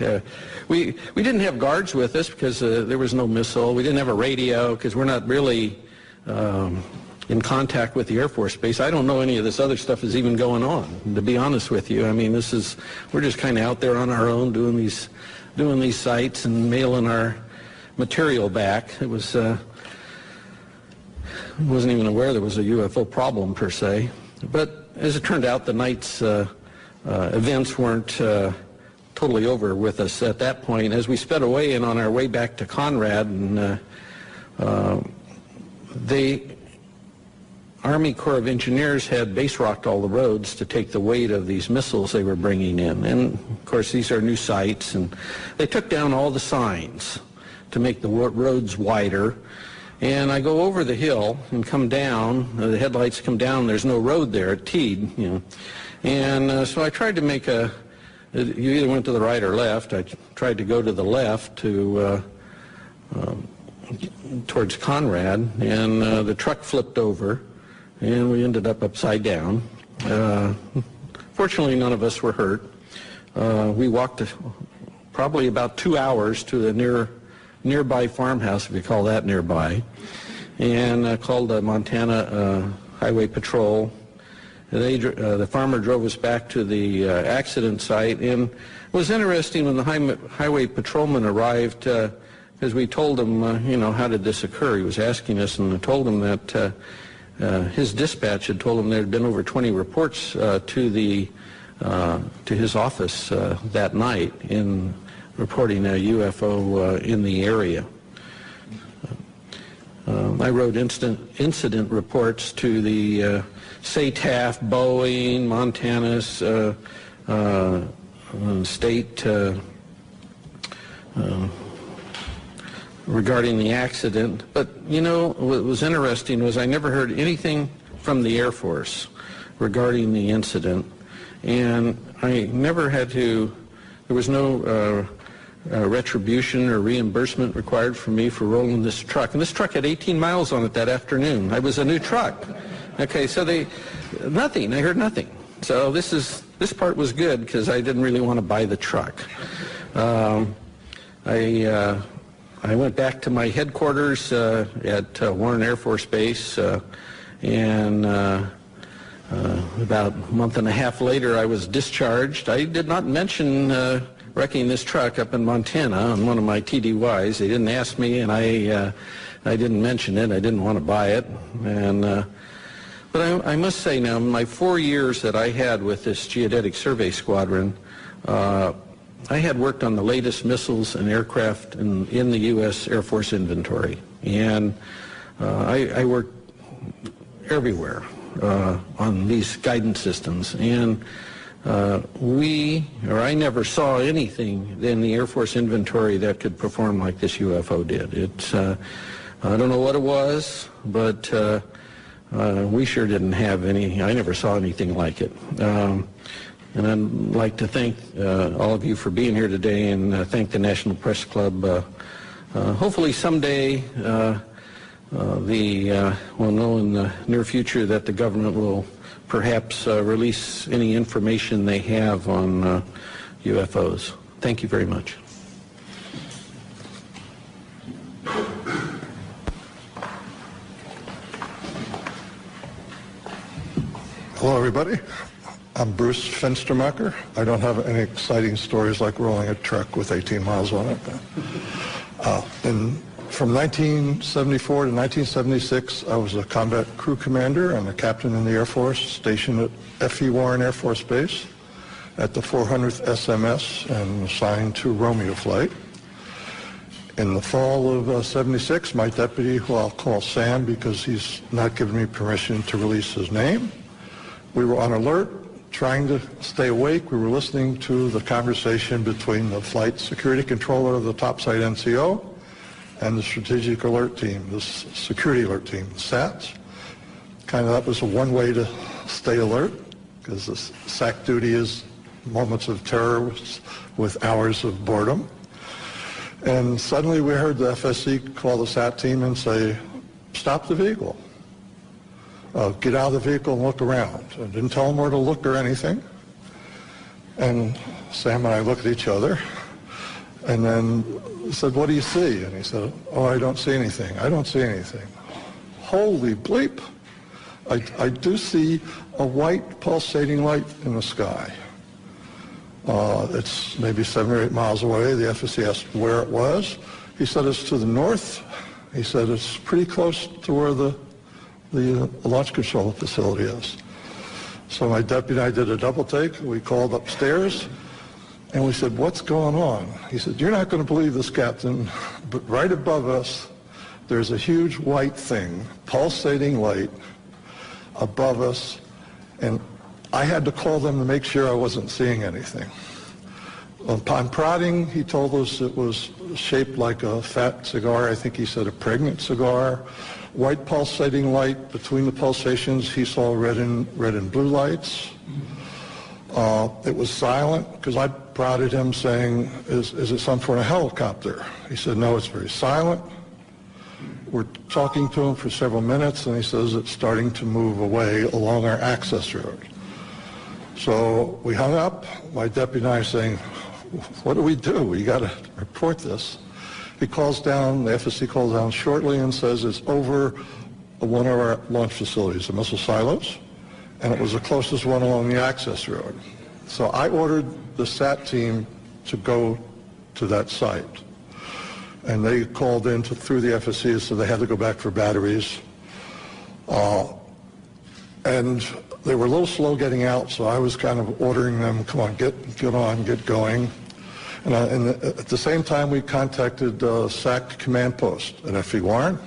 We didn't have guards with us because there was no missile. We didn't have a radio because we're not really in contact with the Air Force Base. I don't know any of this other stuff is even going on, to be honest with you. I mean, we're just kind of out there on our own doing these sites and mailing our material back. It was wasn't even aware there was a UFO problem per se. But as it turned out, the night's events weren't totally over with us at that point. As we sped away and on our way back to Conrad, and the Army Corps of Engineers had base rocked all the roads to take the weight of these missiles they were bringing in. And of course, these are new sites, and they took down all the signs to make the roads wider. And I go over the hill and come down, the headlights come down, there's no road there at Teed, you know. And so I tried to make you either went to the right or left. I tried to go to the left towards Conrad, and the truck flipped over, and we ended up upside down. Fortunately, none of us were hurt. We walked probably about 2 hours to the nearby farmhouse, if you call that nearby, and called the Montana Highway Patrol. The farmer drove us back to the accident site, and was interesting when the highway patrolman arrived, because we told him, you know, how did this occur? He was asking us, and I told him that his dispatch had told him there had been over 20 reports to his office that night in reporting a UFO in the area. I wrote incident reports to the SATAF, Boeing, Montana's state regarding the accident. But, you know, what was interesting was I never heard anything from the Air Force regarding the incident, and I never had to, there was no retribution or reimbursement required for me for rolling this truck. And this truck had 18 miles on it that afternoon. It was a new truck. Okay, so nothing. I heard nothing. So this part was good because I didn't really want to buy the truck. I went back to my headquarters at Warren Air Force Base, and about a month and a half later I was discharged. I did not mention wrecking this truck up in Montana on one of my TDYs. They didn't ask me, and I didn't mention it. I didn't want to buy it. But I must say now, my 4 years that I had with this Geodetic Survey Squadron, I had worked on the latest missiles and aircraft in the U.S. Air Force inventory. And I worked everywhere on these guidance systems. And I never saw anything in the Air Force inventory that could perform like this UFO did. I don't know what it was, but we sure didn't have any. I never saw anything like it. And I'd like to thank all of you for being here today, and thank the National Press Club. Hopefully someday we'll know in the near future that the government will perhaps release any information they have on UFOs. Thank you very much. Hello, everybody. I'm Bruce Fenstermacher. I don't have any exciting stories like rolling a truck with 18 miles on it. From 1974 to 1976, I was a combat crew commander and a captain in the Air Force stationed at F.E. Warren Air Force Base at the 400th SMS and assigned to Romeo Flight. In the fall of 76, my deputy, who I'll call Sam because he's not given me permission to release his name, we were on alert, trying to stay awake. We were listening to the conversation between the flight security controller of the topside NCO and the strategic alert team, the security alert team, the SATs. Kind of that was one way to stay alert, because the SAC duty is moments of terror with hours of boredom. And suddenly we heard the FSC call the SAT team and say, stop the vehicle. Get out of the vehicle and look around. I didn't tell them where to look or anything. And Sam and I looked at each other and then said, what do you see? And he said, oh, I don't see anything. I don't see anything. Holy bleep. I do see a white pulsating light in the sky. It's maybe 7 or 8 miles away. The FSC asked where it was. He said it's to the north. He said it's pretty close to where the launch control facility is. So my deputy and I did a double take. We called upstairs and we said, what's going on? He said, you're not going to believe this, Captain, but right above us there's a huge white thing, pulsating light above us, and I had to call them to make sure I wasn't seeing anything. Upon prodding, he told us it was shaped like a fat cigar. I think he said a pregnant cigar. White pulsating light. Between the pulsations, he saw red and blue lights. It was silent, because I prodded him saying, is it some sort of helicopter? He said, no, it's very silent. We're talking to him for several minutes, and he says it's starting to move away along our access road. So we hung up. My deputy and I are saying, what do? We got to report this. He calls down, the FSC calls down shortly and says it's over one of our launch facilities, the missile silos, and it was the closest one along the access road. So I ordered the SAT team to go to that site. And they called in through the FSC, so they had to go back for batteries. And they were a little slow getting out, so I was kind of ordering them, come on, get on, get going. And at the same time, we contacted SAC Command Post at F.E. Warren.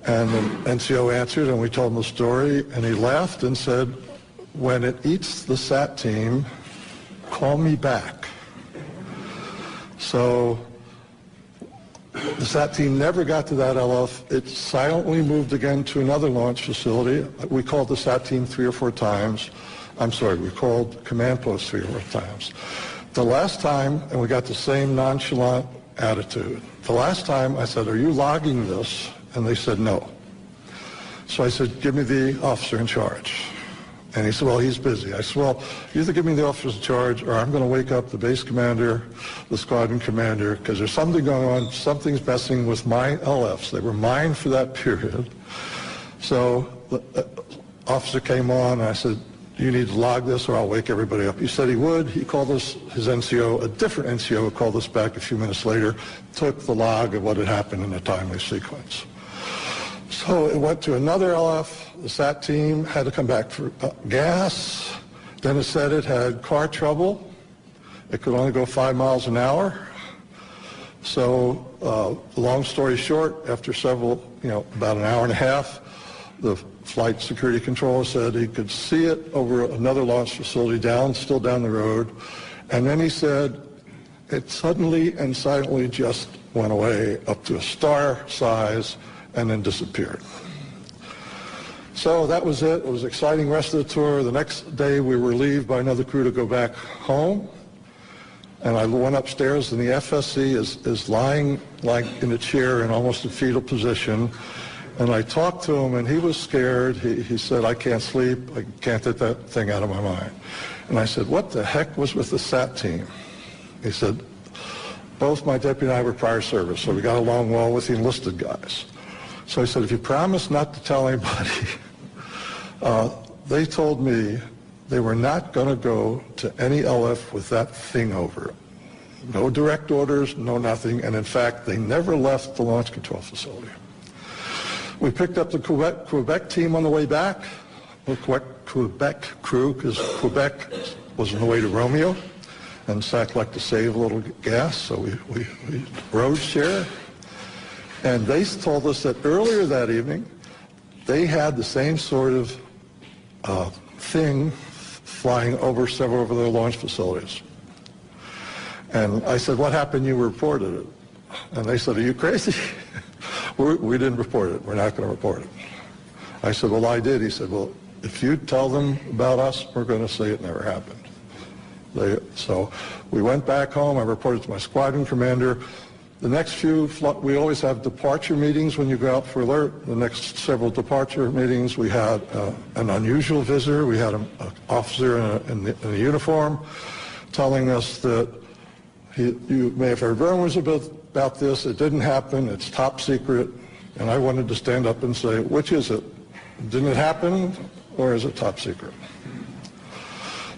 And the NCO answered, and we told him the story, and he laughed and said, when it eats the SAT team, call me back. So the SAT team never got to that LF. It silently moved again to another launch facility. We called the SAT team 3 or 4 times. I'm sorry, we called Command Post 3 or 4 times. The last time, and we got the same nonchalant attitude. The last time I said, are you logging this? And they said no. So I said, give me the officer in charge. And he said, well, he's busy. I said, well, either give me the officer in charge or I'm going to wake up the base commander, the squadron commander, because there's something going on, something's messing with my LFs. They were mine for that period. So the officer came on, and I said, you need to log this or I'll wake everybody up. He said he would. He called us, his NCO, a different NCO called us back a few minutes later, took the log of what had happened in a timely sequence. So it went to another LF. The SAT team had to come back for gas. Then it said it had car trouble. It could only go 5 miles an hour. So long story short, after several, about an hour and a half, the flight security controller said he could see it over another launch facility still down the road. And then he said it suddenly and silently just went away up to a star size and then disappeared. So that was it. It was an exciting rest of the tour. The next day we were relieved by another crew to go back home. And I went upstairs and the FSC is lying like in a chair in almost a fetal position. And I talked to him, and he was scared. He said, I can't sleep. I can't get that thing out of my mind. And I said, what the heck was with the SAT team? He said, both my deputy and I were prior service, so we got along well with the enlisted guys. So I said, if you promise not to tell anybody, they told me they were not going to go to any LF with that thing over it. No direct orders, no nothing. And in fact, they never left the launch control facility. We picked up the Quebec team on the way back, the Quebec crew, because Quebec was on the way to Romeo, and SAC liked to save a little gas, so we road share. And they told us that earlier that evening, they had the same sort of thing flying over several of their launch facilities. And I said, what happened? You reported it. And they said, are you crazy? We didn't report it. We're not going to report it. I said, well, I did. He said, well, if you tell them about us, we're going to say it never happened. So we went back home. I reported to my squadron commander. The next few, we always have departure meetings when you go out for alert. The next several departure meetings, we had an unusual visitor. We had an officer in a uniform telling us that you may have heard rumors about this. It didn't happen. It's top secret. And I wanted to stand up and say, which is it? Didn't it happen, or is it top secret?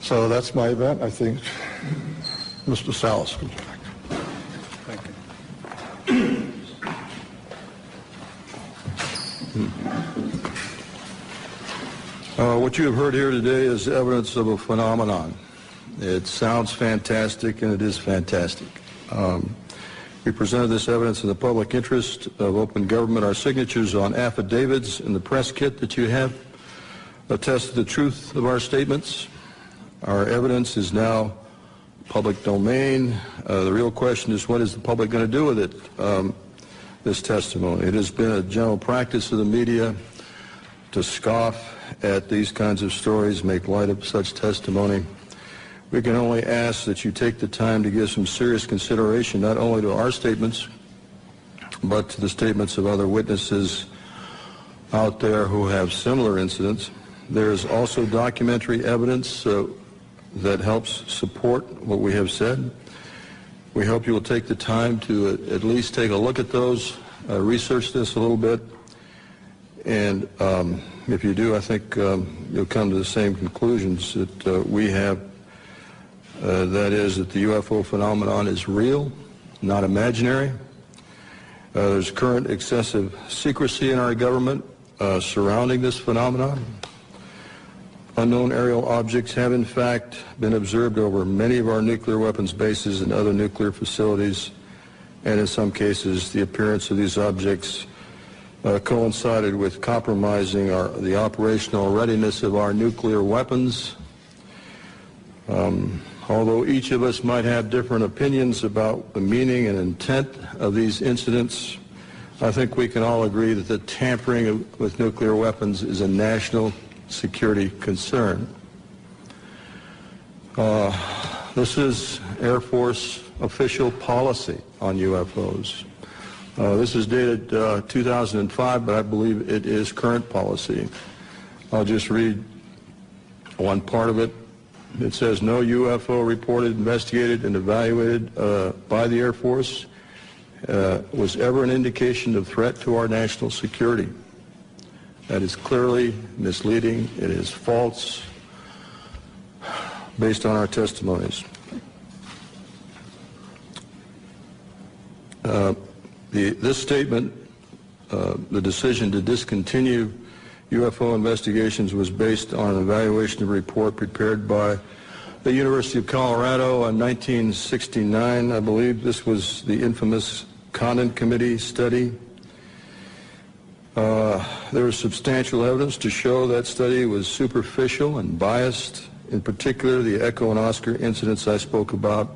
So that's my event. I think Mr. Salas comes back. Thank you. What you have heard here today is evidence of a phenomenon. It sounds fantastic, and it is fantastic. We presented this evidence in the public interest of open government. Our signatures on affidavits in the press kit that you have attest to the truth of our statements. Our evidence is now public domain. The real question is, what is the public going to do with it, this testimony? It has been a general practice of the media to scoff at these kinds of stories, make light of such testimony. We can only ask that you take the time to give some serious consideration not only to our statements, but to the statements of other witnesses out there who have similar incidents. There is also documentary evidence that helps support what we have said. We hope you will take the time to at least take a look at those, research this a little bit, and if you do, I think you'll come to the same conclusions that we have. That is that the UFO phenomenon is real, not imaginary. There's current excessive secrecy in our government surrounding this phenomenon. Unknown aerial objects have in fact been observed over many of our nuclear weapons bases and other nuclear facilities, and in some cases the appearance of these objects coincided with compromising the operational readiness of our nuclear weapons. Although each of us might have different opinions about the meaning and intent of these incidents, I think we can all agree that the tampering with nuclear weapons is a national security concern. This is Air Force official policy on UFOs. This is dated 2005, but I believe it is current policy. I'll just read one part of it. It says, no UFO reported, investigated, and evaluated by the Air Force was ever an indication of threat to our national security. That is clearly misleading. It is false based on our testimonies. This statement, the decision to discontinue UFO investigations, was based on an evaluation report prepared by the University of Colorado in 1969. I believe this was the infamous Condon Committee study. There is substantial evidence to show that study was superficial and biased. In particular, the Echo and Oscar incidents I spoke about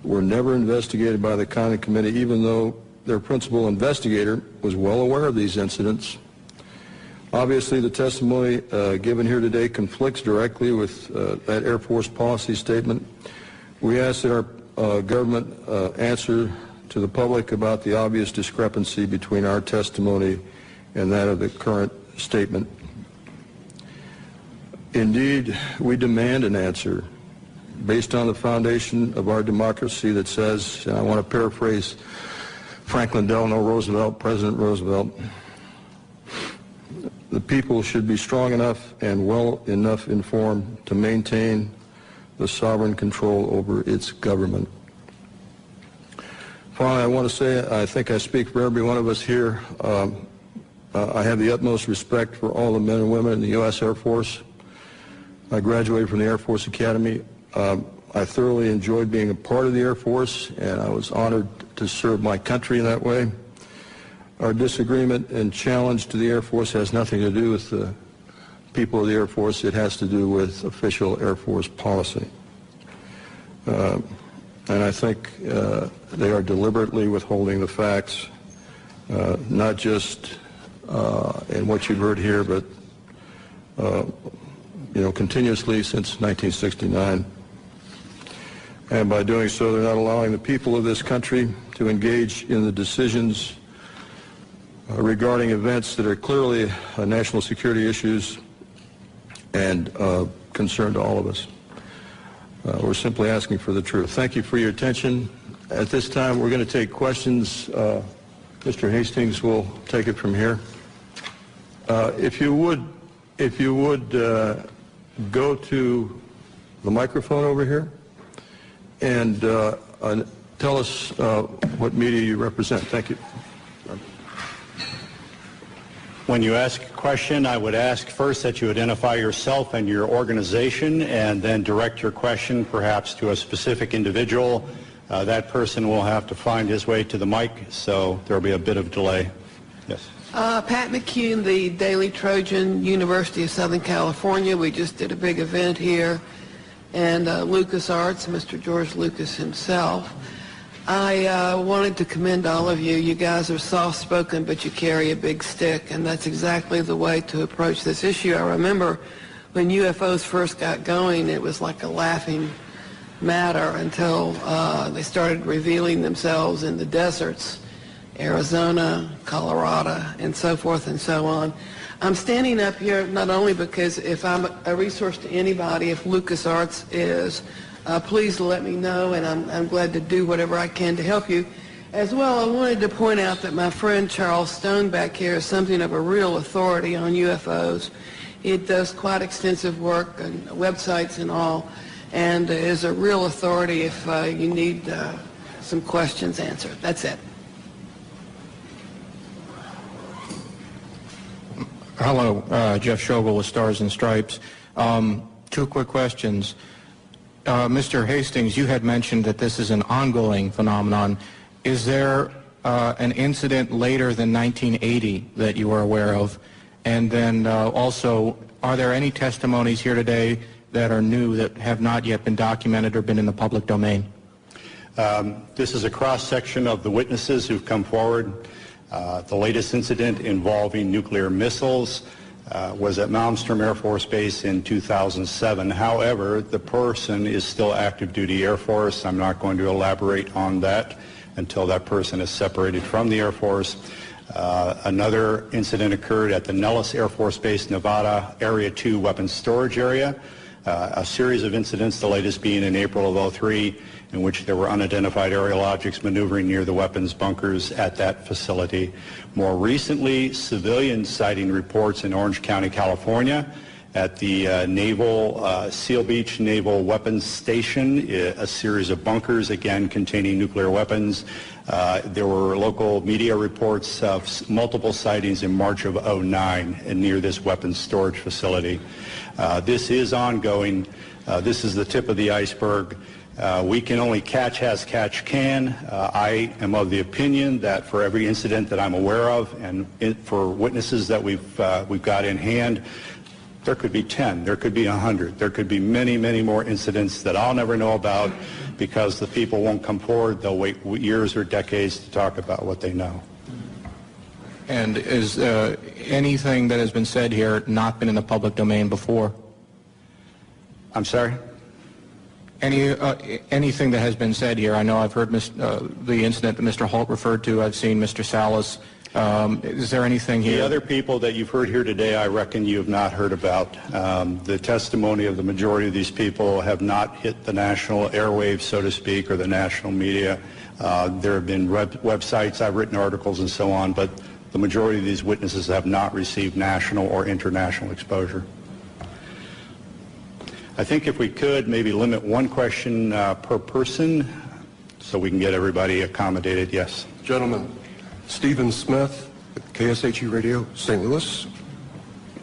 were never investigated by the Condon Committee, even though their principal investigator was well aware of these incidents. Obviously, the testimony given here today conflicts directly with that Air Force policy statement. We ask that our government answer to the public about the obvious discrepancy between our testimony and that of the current statement. Indeed, we demand an answer based on the foundation of our democracy that says, and I want to paraphrase Franklin Delano Roosevelt, President Roosevelt, the people should be strong enough and well enough informed to maintain the sovereign control over its government. Finally, I want to say, I think I speak for every one of us here, I have the utmost respect for all the men and women in the U.S. Air Force. I graduated from the Air Force Academy. I thoroughly enjoyed being a part of the Air Force, and I was honored to serve my country in that way. Our disagreement and challenge to the Air Force has nothing to do with the people of the Air Force. It has to do with official Air Force policy. And I think they are deliberately withholding the facts, not just in what you've heard here, but continuously since 1969. And by doing so, they're not allowing the people of this country to engage in the decisions regarding events that are clearly national security issues and concern to all of us. We're simply asking for the truth. Thank you for your attention. At this time, we're going to take questions. Mr. Hastings will take it from here. If you would go to the microphone over here and tell us what media you represent. Thank you. When you ask a question, I would ask first that you identify yourself and your organization, and then direct your question perhaps to a specific individual. That person will have to find his way to the mic, so there will be a bit of delay. Yes. Pat McCune, the Daily Trojan, University of Southern California. We just did a big event here, and LucasArts, Mr. George Lucas himself. I wanted to commend all of you. You guys are soft-spoken, but you carry a big stick, and that's exactly the way to approach this issue. I remember when UFOs first got going, it was like a laughing matter until they started revealing themselves in the deserts, Arizona, Colorado, and so forth and so on. I'm standing up here not only because if I'm a resource to anybody, if LucasArts is, please let me know, and I'm glad to do whatever I can to help you. As well, I wanted to point out that my friend Charles Stone back here is something of a real authority on UFOs. It does quite extensive work on websites and all. and is a real authority if you need some questions answered. That's it. Hello, Jeff Schogel with Stars and Stripes. Two quick questions. Mr. Hastings, you had mentioned that this is an ongoing phenomenon. Is there an incident later than 1980 that you are aware of? And then also, are there any testimonies here today that are new that have not yet been documented or been in the public domain? This is a cross-section of the witnesses who've come forward. The latest incident involving nuclear missiles was at Malmstrom Air Force Base in 2007. However, the person is still active duty Air Force. I'm not going to elaborate on that until that person is separated from the Air Force. Another incident occurred at the Nellis Air Force Base, Nevada, Area 2 weapons storage area. A series of incidents, the latest being in April of 2003, in which there were unidentified aerial objects maneuvering near the weapons bunkers at that facility. More recently, civilian sighting reports in Orange County, California, at the Seal Beach Naval Weapons Station, a series of bunkers, again, containing nuclear weapons. There were local media reports of multiple sightings in March of 2009 near this weapons storage facility. This is ongoing. This is the tip of the iceberg. We can only catch as catch can. I am of the opinion that for every incident that I'm aware of, and for witnesses that we've got in hand, there could be 10, there could be 100, there could be many, many more incidents that I'll never know about because the people won't come forward. They'll wait years or decades to talk about what they know. And is anything that has been said here not been in the public domain before? I'm sorry? Anything that has been said here? I know I've heard the incident that Mr. Holt referred to. I've seen Mr. Salas. Is there anything here? The other people that you've heard here today, I reckon you have not heard about. The testimony of the majority of these people have not hit the national airwaves, so to speak, or the national media. There have been websites, I've written articles and so on, but the majority of these witnesses have not received national or international exposure. I think if we could maybe limit one question per person so we can get everybody accommodated. Yes. Gentlemen, Stephen Smith, KSHE Radio, St. Louis.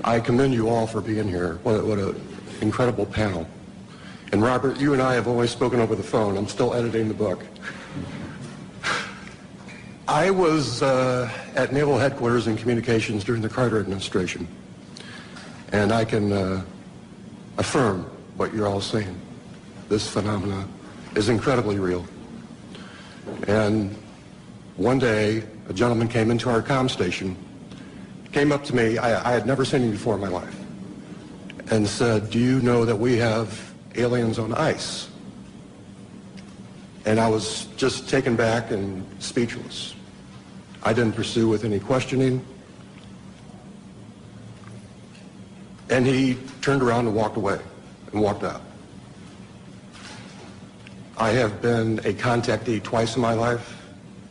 I commend you all for being here. What an incredible panel. And Robert, you and I have always spoken over the phone. I'm still editing the book. I was at Naval Headquarters in Communications during the Carter administration. And I can affirm what you're all saying. This phenomena is incredibly real. And one day, a gentleman came into our comm station, came up to me, I had never seen him before in my life, and said, "Do you know that we have aliens on ice?" And I was just taken back and speechless. I didn't pursue with any questioning. And he turned around and walked away and walked out. I have been a contactee twice in my life,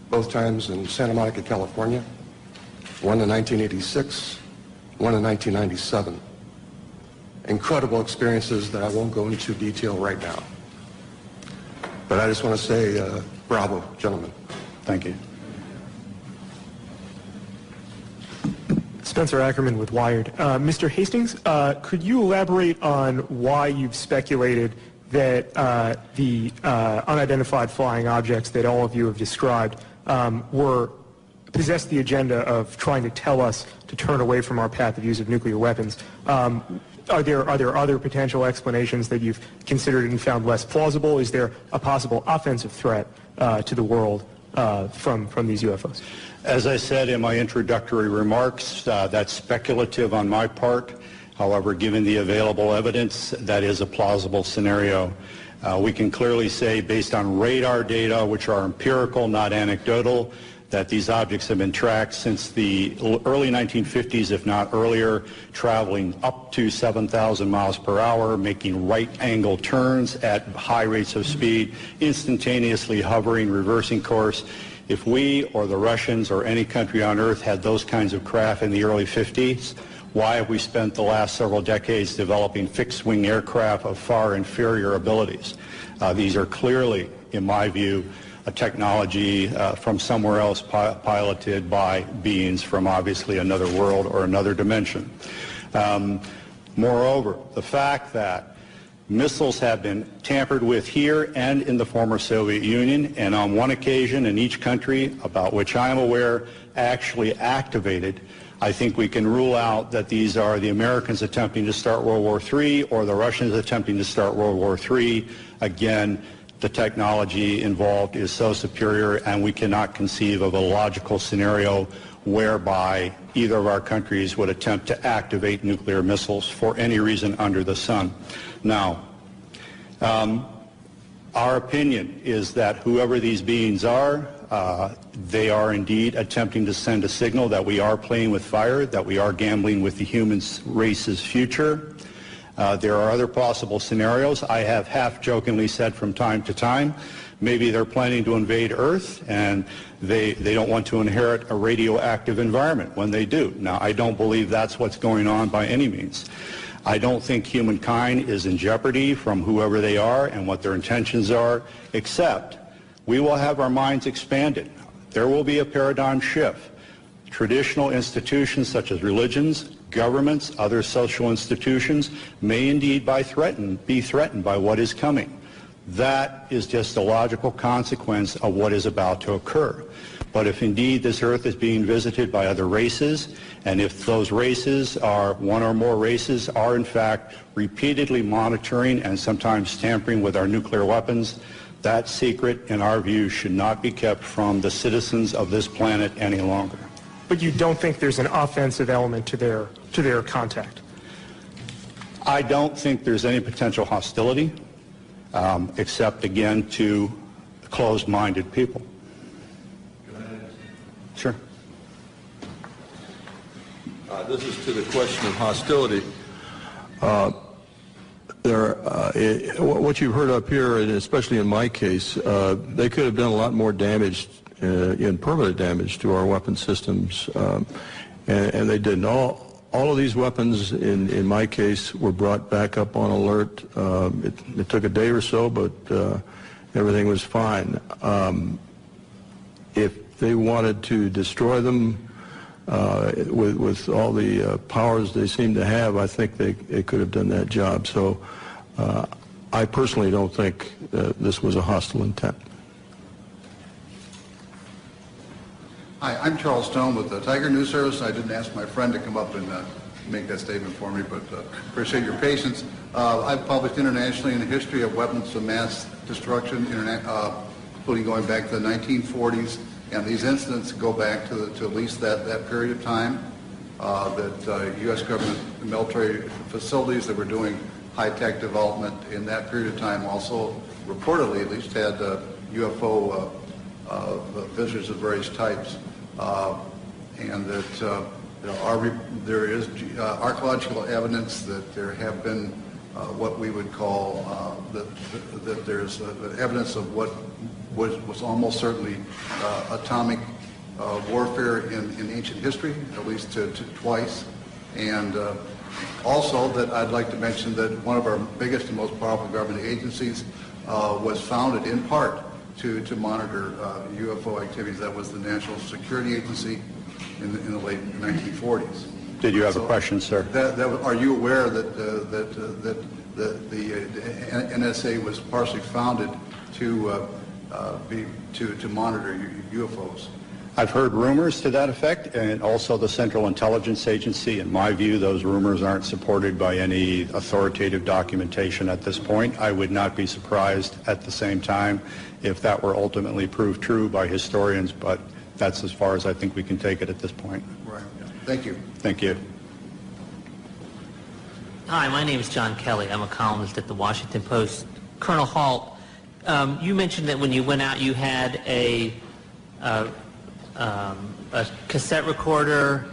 both times in Santa Monica, California, one in 1986, one in 1997. Incredible experiences that I won't go into detail right now. But I just want to say, bravo, gentlemen. Thank you. Spencer Ackerman with Wired. Mr. Hastings, could you elaborate on why you've speculated that the unidentified flying objects that all of you have described possessed the agenda of trying to tell us to turn away from our path of use of nuclear weapons? Are there other potential explanations that you've considered and found less plausible? Is there a possible offensive threat to the world from these UFOs? As I said in my introductory remarks, that's speculative on my part. However, given the available evidence, that is a plausible scenario. We can clearly say, based on radar data, which are empirical, not anecdotal, that these objects have been tracked since the early 1950s, if not earlier, traveling up to 7,000 miles per hour, making right-angle turns at high rates of speed, instantaneously hovering, reversing course. If we or the Russians or any country on Earth had those kinds of craft in the early 50s, Why have we spent the last several decades developing fixed-wing aircraft of far inferior abilities? These are clearly, in my view, a technology from somewhere else piloted by beings from obviously another world or another dimension. Moreover, the fact that missiles have been tampered with here and in the former Soviet Union, and on one occasion in each country about which I am aware actually activated, I think we can rule out that these are the Americans attempting to start World War III or the Russians attempting to start World War III. Again, the technology involved is so superior, and we cannot conceive of a logical scenario whereby either of our countries would attempt to activate nuclear missiles for any reason under the sun. Now, our opinion is that whoever these beings are, they are indeed attempting to send a signal that we are playing with fire, that we are gambling with the human race's future. There are other possible scenarios. I have half-jokingly said from time to time, maybe they're planning to invade Earth and they don't want to inherit a radioactive environment when they do. Now, I don't believe that's what's going on by any means. I don't think humankind is in jeopardy from whoever they are and what their intentions are, except we will have our minds expanded. There will be a paradigm shift. Traditional institutions such as religions, governments, other social institutions may indeed be threatened by what is coming. That is just a logical consequence of what is about to occur. But if indeed this earth is being visited by other races, and if those races are, one or more races, are in fact repeatedly monitoring and sometimes tampering with our nuclear weapons, that secret, in our view, should not be kept from the citizens of this planet any longer. But you don't think there's an offensive element to their contact? I don't think there's any potential hostility, except, again, to closed-minded people. Sure. This is to the question of hostility. What you've heard up here, and especially in my case, they could have done a lot more damage, in permanent damage to our weapon systems, and they didn't. All of these weapons, in my case, were brought back up on alert. It took a day or so, but everything was fine. If they wanted to destroy them with all the powers they seem to have, I think they could have done that job. So I personally don't think this was a hostile intent. Hi, I'm Charles Stone with the Tiger News Service. I didn't ask my friend to come up and make that statement for me, but appreciate your patience. I've published internationally in the history of weapons of mass destruction, including going back to the 1940s, and these incidents go back to at least that period of time, that U.S. government military facilities that were doing high-tech development in that period of time also reportedly at least had UFO visitors of various types. And that there is archaeological evidence that there have been what we would call that there's evidence of what was almost certainly atomic warfare in ancient history, at least twice. And also that I'd like to mention that one of our biggest and most powerful government agencies was founded in part to monitor UFO activities. That was the National Security Agency in the late 1940s. Did you have a question, sir? Are you aware that the NSA was partially founded to monitor UFOs? I've heard rumors to that effect, and also the Central Intelligence Agency. In my view, those rumors aren't supported by any authoritative documentation at this point. I would not be surprised at the same time if that were ultimately proved true by historians, but that's as far as I think we can take it at this point. Right. Thank you. Thank you. Hi, my name is John Kelly. I'm a columnist at the Washington Post. Colonel Halt, you mentioned that when you went out you had a cassette recorder,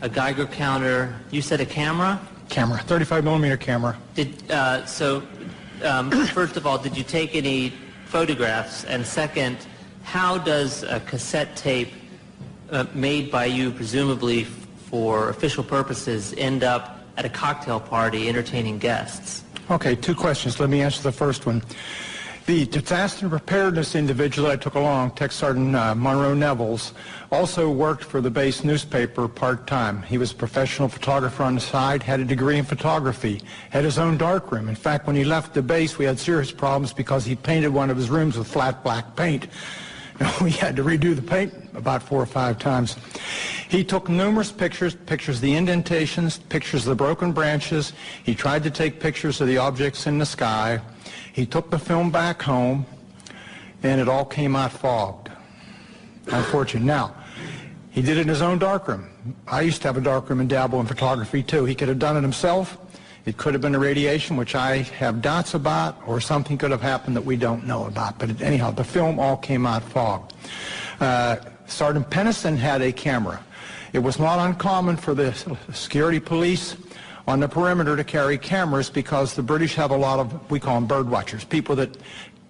a Geiger counter. You said a camera? Camera, 35 millimeter camera. First of all, did you take any photographs? And second, how does a cassette tape made by you, presumably for official purposes end up at a cocktail party entertaining guests? Okay, two questions. Let me answer the first one. The disaster preparedness individual that I took along, Tech Sergeant Monroe Nevels, also worked for the base newspaper part-time. He was a professional photographer on the side, had a degree in photography, had his own darkroom. In fact, when he left the base, we had serious problems because he painted one of his rooms with flat black paint. We had to redo the paint about 4 or 5 times. He took numerous pictures of the indentations, pictures of the broken branches. He tried to take pictures of the objects in the sky. He took the film back home, and it all came out fogged. Unfortunately. Now, he did it in his own darkroom. I used to have a darkroom and dabble in photography, too. He could have done it himself. It could have been a radiation, which I have doubts about, or something could have happened that we don't know about. But anyhow, the film all came out fogged. Sergeant Pennison had a camera. It was not uncommon for the security police on the perimeter to carry cameras because the British have a lot of, we call them bird watchers, people that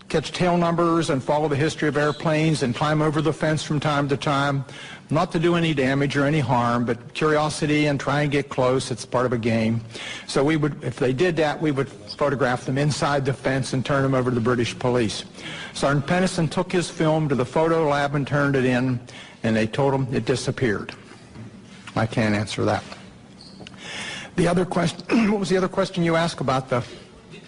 catch tail numbers and follow the history of airplanes and climb over the fence from time to time, not to do any damage or any harm, but curiosity and try and get close. It's part of a game. So we would, if they did that, we would photograph them inside the fence and turn them over to the British police. Sergeant Pennison took his film to the photo lab and turned it in, and they told him it disappeared. I can't answer that. The other question, what was the other question you asked about the...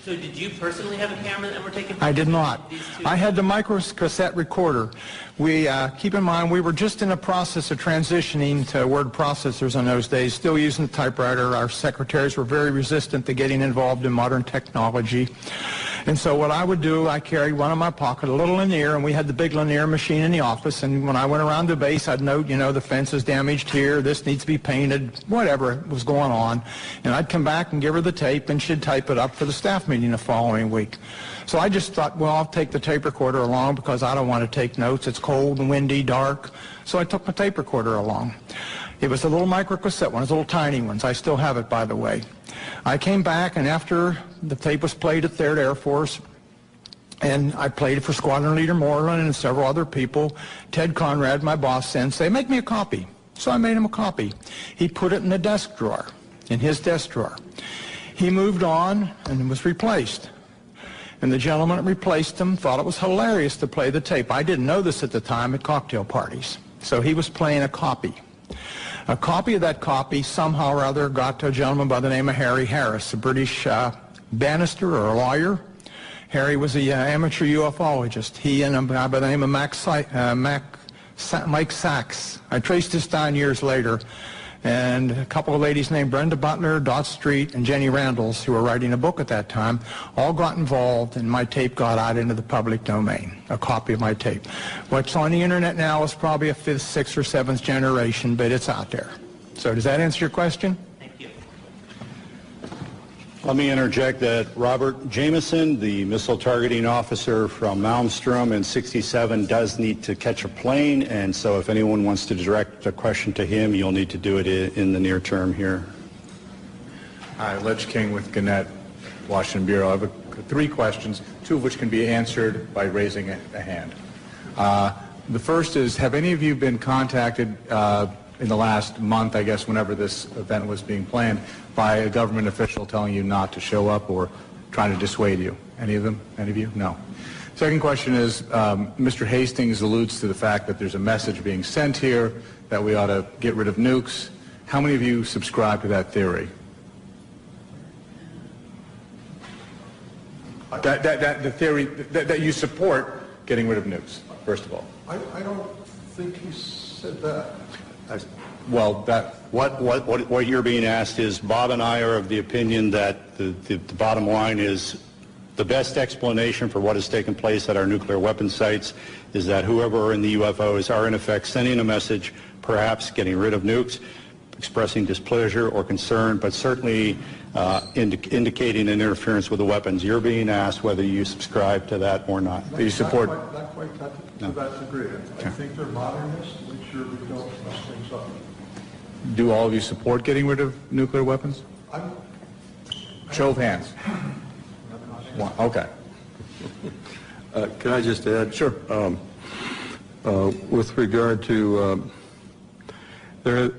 So did you personally have a camera that were taking pictures? I did not. I had the microcassette recorder. We, keep in mind, we were just in the process of transitioning to word processors in those days, still using the typewriter. Our secretaries were very resistant to getting involved in modern technology. And so what I would do, I carried one in my pocket, a little linear, and we had the big linear machine in the office, and when I went around the base, I'd note, you know, the fence is damaged here, this needs to be painted, whatever was going on. And I'd come back and give her the tape, and she'd type it up for the staff meeting the following week. So I just thought, well, I'll take the tape recorder along because I don't want to take notes. It's cold and windy, dark. So I took my tape recorder along. It was a little microcassette one, those little tiny ones. I still have it, by the way. I came back, and after the tape was played at 3rd Air Force, and I played it for Squadron Leader Moreland and several other people, Ted Conrad, my boss, said, make me a copy. So I made him a copy. He put it in the desk drawer, in his desk drawer. He moved on and was replaced. And the gentleman that replaced him thought it was hilarious to play the tape. I didn't know this at the time at cocktail parties. So he was playing a copy. A copy of that copy somehow or other got to a gentleman by the name of Harry Harris, a British barrister or a lawyer. Harry was an amateur ufologist. He and a guy by the name of Mike Sachs. I traced this down years later. And a couple of ladies named Brenda Butler, Dot Street, and Jenny Randalls, who were writing a book at that time, all got involved, and my tape got out into the public domain, a copy of my tape. What's on the internet now is probably a 5th, 6th, or 7th generation, but it's out there. So does that answer your question? Thank you. Let me interject that Robert Jameson, the missile targeting officer from Malmstrom in 67, does need to catch a plane, and so if anyone wants to direct a question to him, you'll need to do it in the near term here. Hi, Ledge King with Gannett, Washington Bureau. I have 3 questions, 2 of which can be answered by raising a hand. The first is, have any of you been contacted in the last month, I guess, whenever this event was being planned, by a government official telling you not to show up or trying to dissuade you? Any of them? Any of you? No. Second question is, Mr. Hastings alludes to the fact that there's a message being sent here that we ought to get rid of nukes. How many of you subscribe to that theory? The theory that you support getting rid of nukes, first of all. I don't think he said that. Well, what you're being asked is, Bob and I are of the opinion that the bottom line is the best explanation for what has taken place at our nuclear weapon sites is that whoever are in the UFOs are in effect sending a message, perhaps getting rid of nukes, expressing displeasure or concern, but certainly indicating an interference with the weapons. You're being asked whether you subscribe to that or not. Do you support? Not quite to that degree. I think they're modernists. Make sure we don't mess things up. Do all of you support getting rid of nuclear weapons? Show of hands. One. Okay. Can I just add? Sure. With regard to there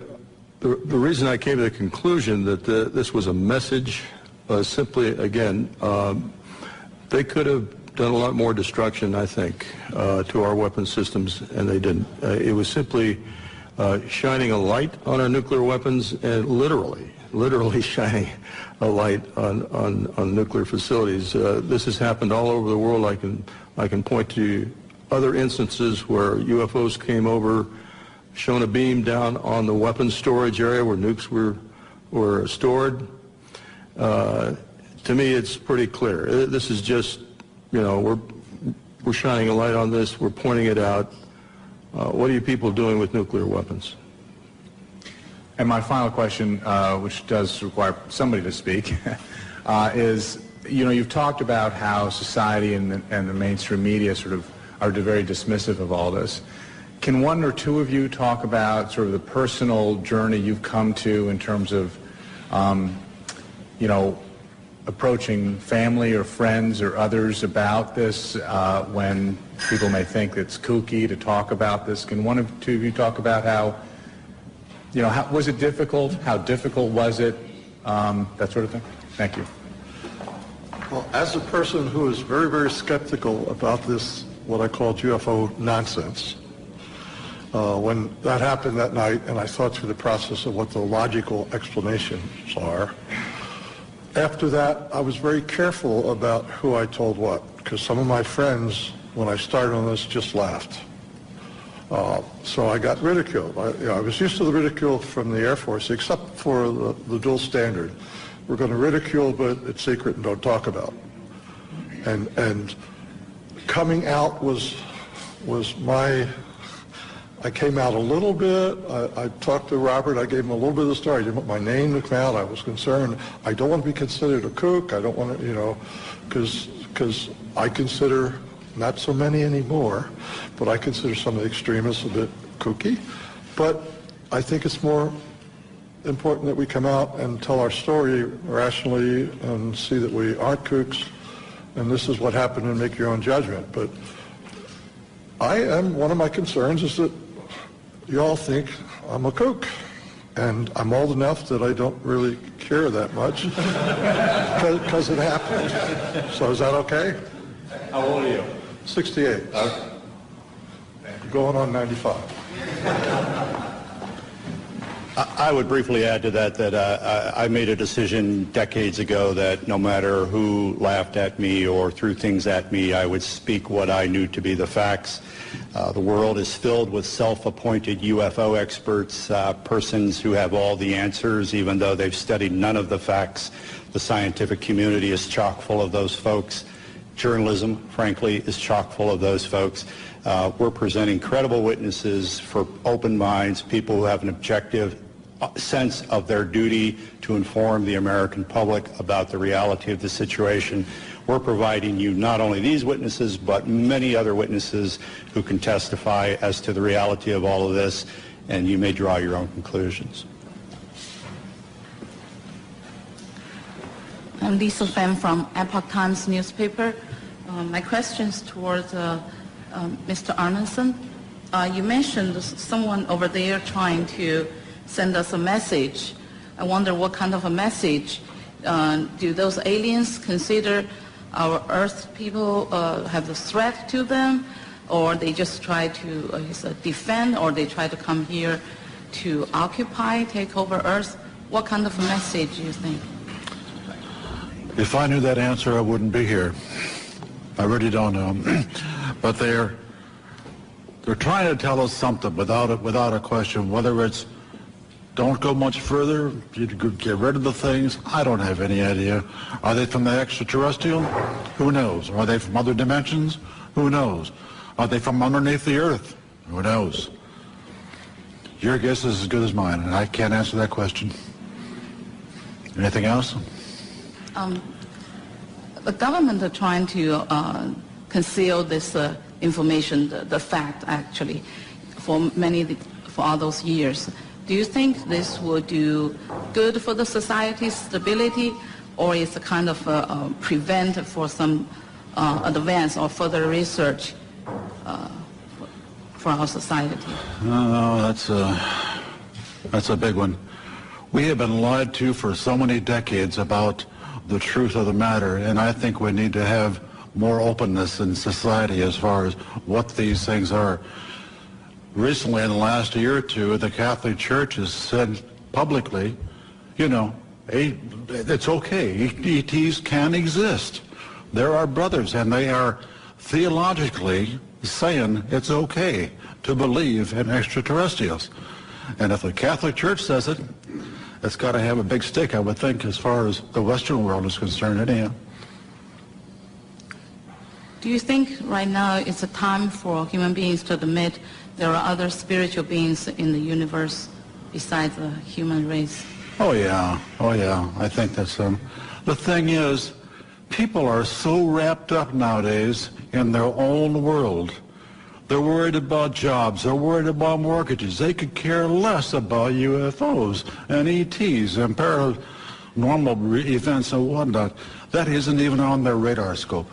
The reason I came to the conclusion that this was a message simply, again, they could have done a lot more destruction, I think, to our weapon systems, and they didn't. It was simply shining a light on our nuclear weapons, and literally shining a light on nuclear facilities. This has happened all over the world. I can point to other instances where UFOs came over, shone a beam down on the weapons storage area where nukes were stored. To me, it's pretty clear. This is just, we're shining a light on this. We're pointing it out. What are you people doing with nuclear weapons? And my final question, which does require somebody to speak, is, you've talked about how society and the mainstream media sort of are very dismissive of all this. Can one or two of you talk about sort of the personal journey you've come to in terms of, approaching family or friends or others about this when people may think it's kooky to talk about this? Can one or two of you talk about how was it difficult? How difficult was it? That sort of thing? Thank you. Well, as a person who is very, very skeptical about this, what I call UFO nonsense, when that happened that night and I thought through the process of what the logical explanations are, after that I was very careful about who I told what, because some of my friends, when I started on this, just laughed. So I got ridiculed. I was used to the ridicule from the Air Force, except for the dual standard. We're going to ridicule, but it's secret and don't talk about. And coming out was my, I came out a little bit. I talked to Robert. I gave him a little bit of the story. I didn't want my name to come out. I was concerned. I don't want to be considered a kook. I don't want to, because I consider, not so many anymore, but I consider some of the extremists a bit kooky. But I think it's more important that we come out and tell our story rationally and see that we aren't kooks, and this is what happened, and make your own judgment. But one of my concerns is that you all think I'm a kook, and I'm old enough that I don't really care that much because it happened. So is that okay? How old are you? 68. Okay. Going on 95. I would briefly add to that I made a decision decades ago that no matter who laughed at me or threw things at me, I would speak what I knew to be the facts. The world is filled with self-appointed UFO experts, persons who have all the answers, even though they've studied none of the facts. The scientific community is chock full of those folks. Journalism, frankly, is chock full of those folks. We're presenting credible witnesses for open minds, people who have an objective sense of their duty to inform the American public about the reality of the situation. We're providing you not only these witnesses, but many other witnesses who can testify as to the reality of all of this, and you may draw your own conclusions. I'm Lisa Pham from Epoch Times newspaper. My question is towards Mr. Arneson. You mentioned someone over there trying to send us a message. I wonder what kind of a message. Do those aliens consider our Earth people have a threat to them, or they just try to defend, or they try to come here to occupy, take over Earth? What kind of a message do you think? If I knew that answer, I wouldn't be here. I really don't know. But they're trying to tell us something without a question. Whether it's don't go much further, you get rid of the things, I don't have any idea. Are they from the extraterrestrial? Who knows? Are they from other dimensions? Who knows? Are they from underneath the Earth? Who knows? Your guess is as good as mine, and I can't answer that question. Anything else? The government are trying to conceal this information, the fact actually, for all those years. Do you think this will do good for the society's stability, or is it kind of prevent for some advance or further research for our society? No, that's a big one. We have been lied to for so many decades about the truth of the matter, and I think we need to have more openness in society as far as what these things are. Recently, in the last year or two, the Catholic Church has said publicly, you know, it's okay. ETs can exist. They're our brothers, and they are theologically saying it's okay to believe in extraterrestrials. And if the Catholic Church says it, it's got to have a big stick, I would think, as far as the Western world is concerned anyhow. Do you think right now it's a time for human beings to admit there are other spiritual beings in the universe besides the human race? Oh yeah. I think that's the thing is, people are so wrapped up nowadays in their own world. They're worried about jobs. They're worried about mortgages. They could care less about UFOs and ETs and paranormal events and whatnot. That isn't even on their radar scope.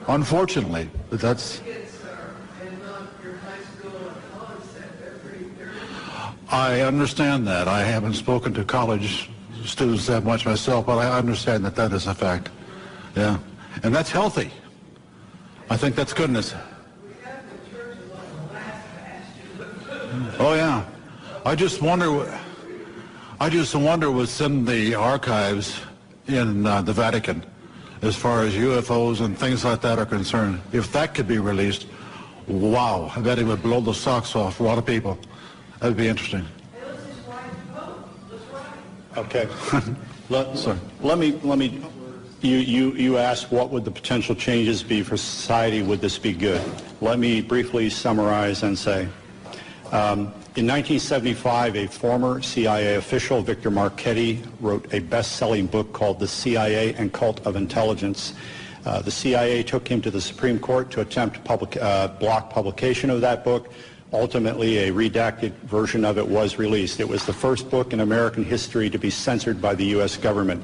Unfortunately, that's... I understand that. I haven't spoken to college students that much myself, but I understand that that is a fact. Yeah. And that's healthy. I think that's goodness. Oh, yeah. I just wonder what's in the archives in the Vatican as far as UFOs and things like that are concerned. If that could be released, wow, I bet it would blow the socks off a lot of people. That would be interesting. Okay. Let me. You asked what would the potential changes be for society? Would this be good? Let me briefly summarize and say, in 1975, a former CIA official, Victor Marchetti, wrote a best-selling book called The CIA and Cult of Intelligence. The CIA took him to the Supreme Court to attempt block publication of that book. Ultimately, a redacted version of it was released. It was the first book in American history to be censored by the U.S. government.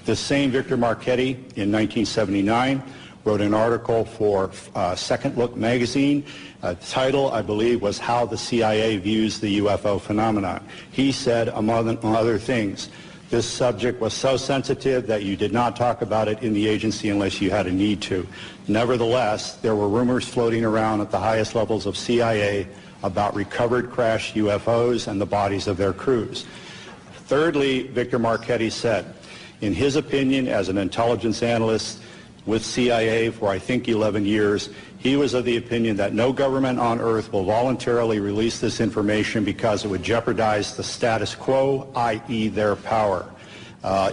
This same Victor Marchetti, in 1979, wrote an article for Second Look magazine. The title, I believe, was How the CIA Views the UFO Phenomenon. He said, among other things, this subject was so sensitive that you did not talk about it in the agency unless you had a need to. Nevertheless, there were rumors floating around at the highest levels of CIA about recovered crashed UFOs and the bodies of their crews. Thirdly, Victor Marchetti said, in his opinion, as an intelligence analyst with CIA for I think 11 years, he was of the opinion that no government on earth will voluntarily release this information because it would jeopardize the status quo, i.e. their power.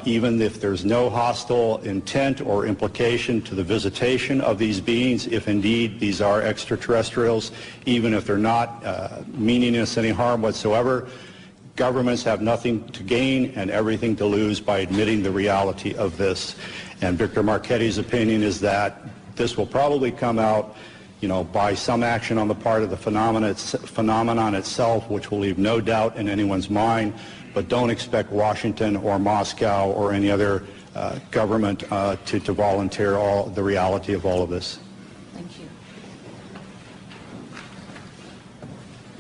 Even if there's no hostile intent or implication to the visitation of these beings, if indeed these are extraterrestrials, even if they're not meaning us any harm whatsoever, governments have nothing to gain and everything to lose by admitting the reality of this. And Victor Marchetti's opinion is that this will probably come out, by some action on the part of the phenomenon itself, which will leave no doubt in anyone's mind. But don't expect Washington or Moscow or any other government to volunteer the reality of all of this. Thank you.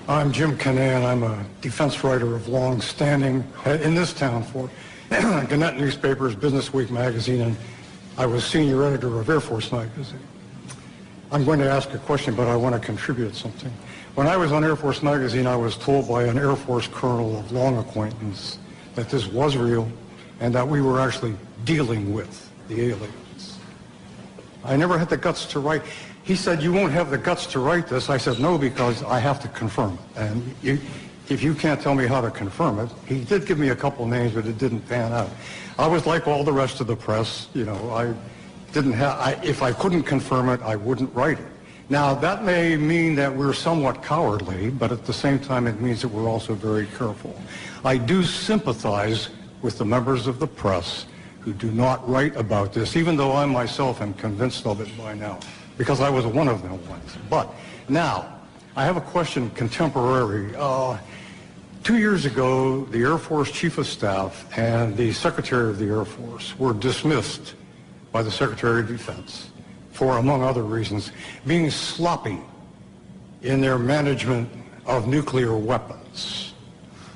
I'm Jim Canan. I'm a defense writer of long standing in this town for Gannett Newspaper's Business Week magazine, and I was senior editor of Air Force magazine. I'm going to ask a question, but I want to contribute something. When I was on Air Force magazine, I was told by an Air Force colonel of long acquaintance that this was real and that we were actually dealing with the aliens. I never had the guts to write. He said, you won't have the guts to write this. I said, no, because I have to confirm it. And if you can't tell me how to confirm it, he did give me a couple names, but it didn't pan out. I was like all the rest of the press. If I couldn't confirm it, I wouldn't write it. Now, that may mean that we're somewhat cowardly, but at the same time, it means that we're also very careful. I do sympathize with the members of the press who do not write about this, even though I myself am convinced of it by now, because I was one of them once. But now, I have a question contemporary. 2 years ago, the Air Force Chief of Staff and the Secretary of the Air Force were dismissed by the Secretary of Defense for, among other reasons, being sloppy in their management of nuclear weapons.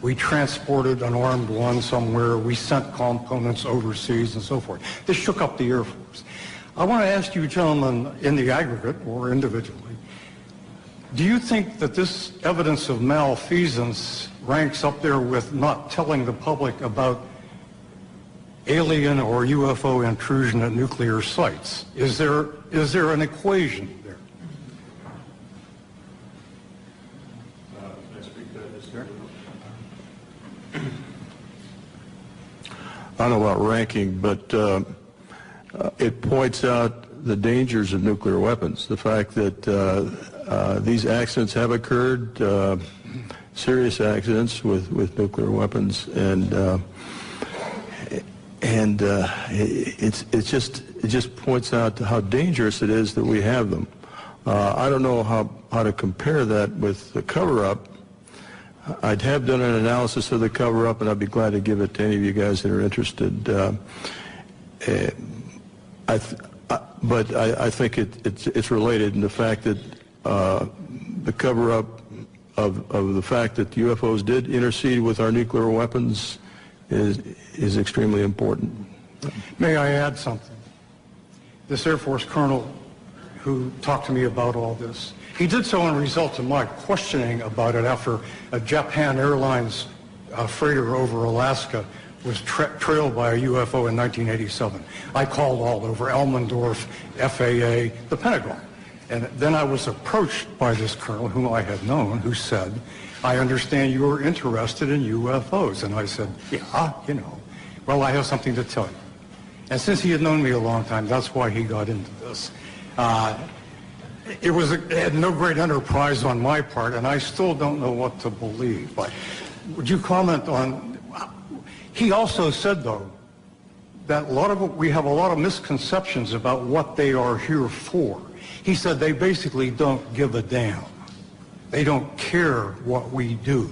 We transported an armed one somewhere. We sent components overseas and so forth. This shook up the Air Force. I want to ask you gentlemen, in the aggregate or individually, do you think that this evidence of malfeasance ranks up there with not telling the public about alien or UFO intrusion at nuclear sites? Is there an equation there? I don't know about ranking, but it points out the dangers of nuclear weapons. The fact that these accidents have occurred, serious accidents with nuclear weapons, and it just points out how dangerous it is that we have them. I don't know how to compare that with the cover-up. I'd have done an analysis of the cover-up, and I'd be glad to give it to any of you guys that are interested. But I think it's related in the fact that the cover-up of the fact that the UFOs did intercede with our nuclear weapons is extremely important. May I add something? This Air Force colonel who talked to me about all this, he did so in result of my questioning about it after a Japan Airlines freighter over Alaska was trailed by a UFO in 1987. I called all over Elmendorf, FAA, the Pentagon. And then I was approached by this colonel whom I had known, who said, I understand you are interested in UFOs. And I said, yeah, you know. Well, I have something to tell you. And since he had known me a long time, that's why he got into this. It had no great enterprise on my part, and I still don't know what to believe. But would you comment on... He also said, though, that we have a lot of misconceptions about what they are here for. He said they basically don't give a damn. They don't care what we do.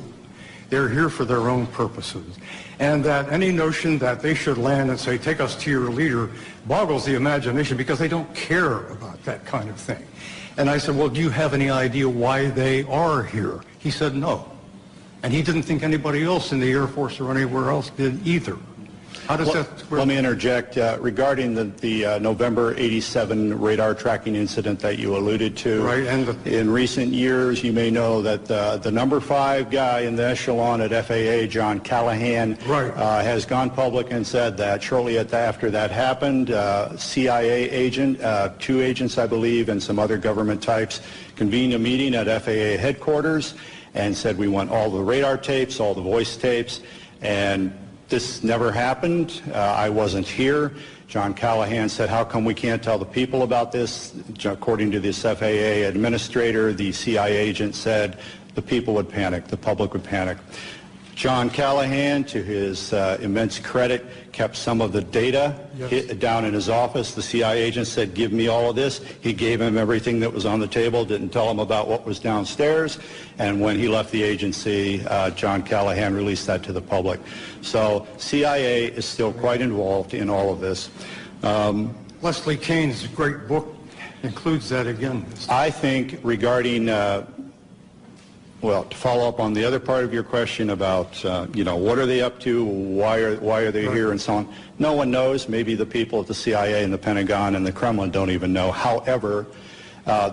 They're here for their own purposes. And that any notion that they should land and say, take us to your leader, boggles the imagination because they don't care about that kind of thing. And I said, well, do you have any idea why they are here? He said, no. And he didn't think anybody else in the Air Force or anywhere else did either. How does that square? Let me interject regarding the November 87 radar tracking incident that you alluded to. Right, and in recent years, you may know that the number 5 guy in the echelon at FAA, John Callahan, has gone public and said that shortly after that happened, CIA agent, 2 agents, I believe, and some other government types convened a meeting at FAA headquarters and said we want all the radar tapes, all the voice tapes, and this never happened. I wasn't here. John Callahan said, how come we can't tell the people about this? According to this FAA administrator, the CIA agent said the people would panic, the public would panic. John Callahan, to his immense credit, kept some of the data down in his office. The CIA agent said, give me all of this. He gave him everything that was on the table, didn't tell him about what was downstairs. And when he left the agency, John Callahan released that to the public. So CIA is still quite involved in all of this. Leslie Kane's great book includes that again. I think regarding... well, to follow up on the other part of your question about, what are they up to, why are they here, and so on, no one knows. Maybe the people at the CIA and the Pentagon and the Kremlin don't even know. However,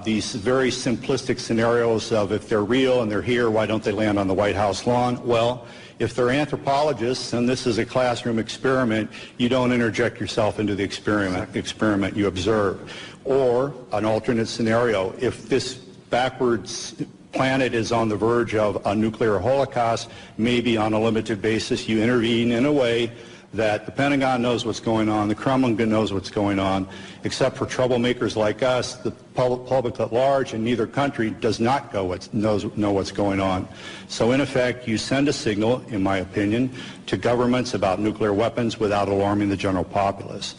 these very simplistic scenarios of if they're real and they're here, why don't they land on the White House lawn? Well, if they're anthropologists and this is a classroom experiment, you don't interject yourself into the experiment, you observe. Or an alternate scenario, if this backwards planet is on the verge of a nuclear holocaust, maybe on a limited basis you intervene in a way that the Pentagon knows what's going on, the Kremlin knows what's going on, except for troublemakers like us, the public at large in neither country does not know what's going on. So in effect, you send a signal, in my opinion, to governments about nuclear weapons without alarming the general populace.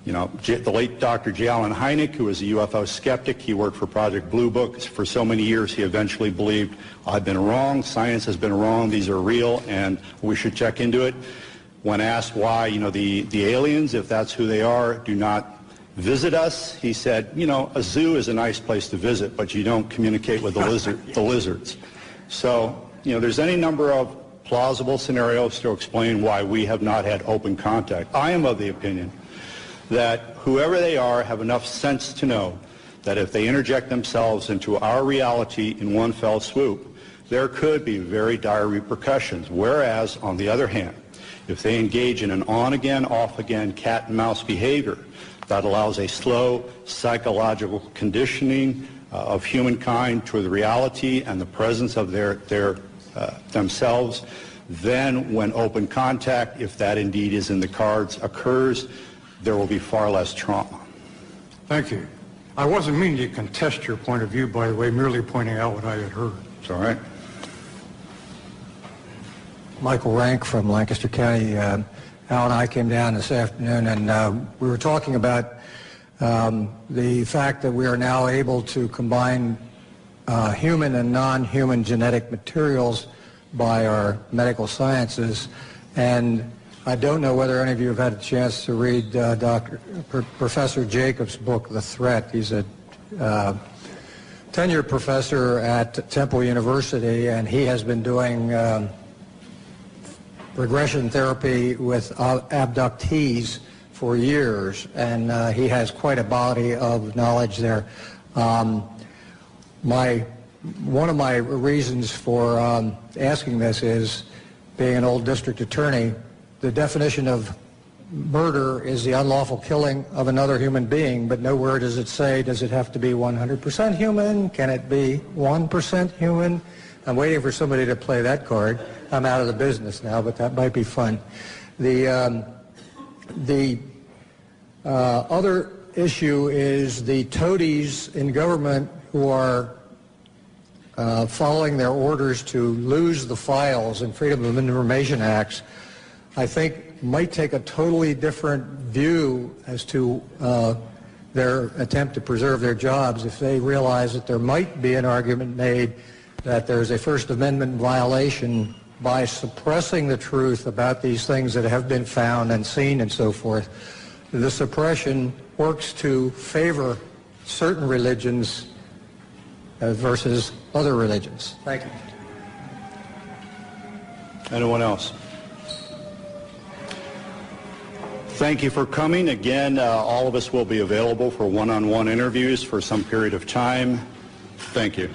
The late Dr. J. Allen Hynek, who was a UFO skeptic, he worked for Project Blue Book for so many years, he eventually believed, I've been wrong, science has been wrong, these are real, and we should check into it. When asked why, the aliens, if that's who they are, do not visit us, he said, a zoo is a nice place to visit, but you don't communicate with the lizards. So there's any number of plausible scenarios to explain why we have not had open contact. I am of the opinion that whoever they are have enough sense to know that if they interject themselves into our reality in one fell swoop, there could be very dire repercussions. Whereas, on the other hand, if they engage in an on-again, off-again cat-and-mouse behavior that allows a slow psychological conditioning of humankind to the reality and the presence of themselves, then when open contact, if that indeed is in the cards, occurs, there will be far less trauma. Thank you. I wasn't meaning to contest your point of view, by the way, merely pointing out what I had heard. It's all right. Michael Rank from Lancaster County. Al and I came down this afternoon, and we were talking about the fact that we are now able to combine human and non-human genetic materials by our medical sciences. And I don't know whether any of you have had a chance to read Professor Jacobs' book, The Threat. He's a tenured professor at Temple University, and he has been doing regression therapy with abductees for years, and he has quite a body of knowledge there. One of my reasons for asking this is, being an old district attorney, the definition of murder is the unlawful killing of another human being, but nowhere does it say, does it have to be 100% human? Can it be 1% human? I'm waiting for somebody to play that card. I'm out of the business now, but that might be fun. The other issue is the toadies in government who are following their orders to lose the files in Freedom of Information Acts, I think might take a totally different view as to their attempt to preserve their jobs if they realize that there might be an argument made that there's a First Amendment violation by suppressing the truth about these things that have been found and seen and so forth. The suppression works to favor certain religions versus other religions. Thank you. Anyone else? Thank you for coming. Again, all of us will be available for one-on-one interviews for some period of time. Thank you.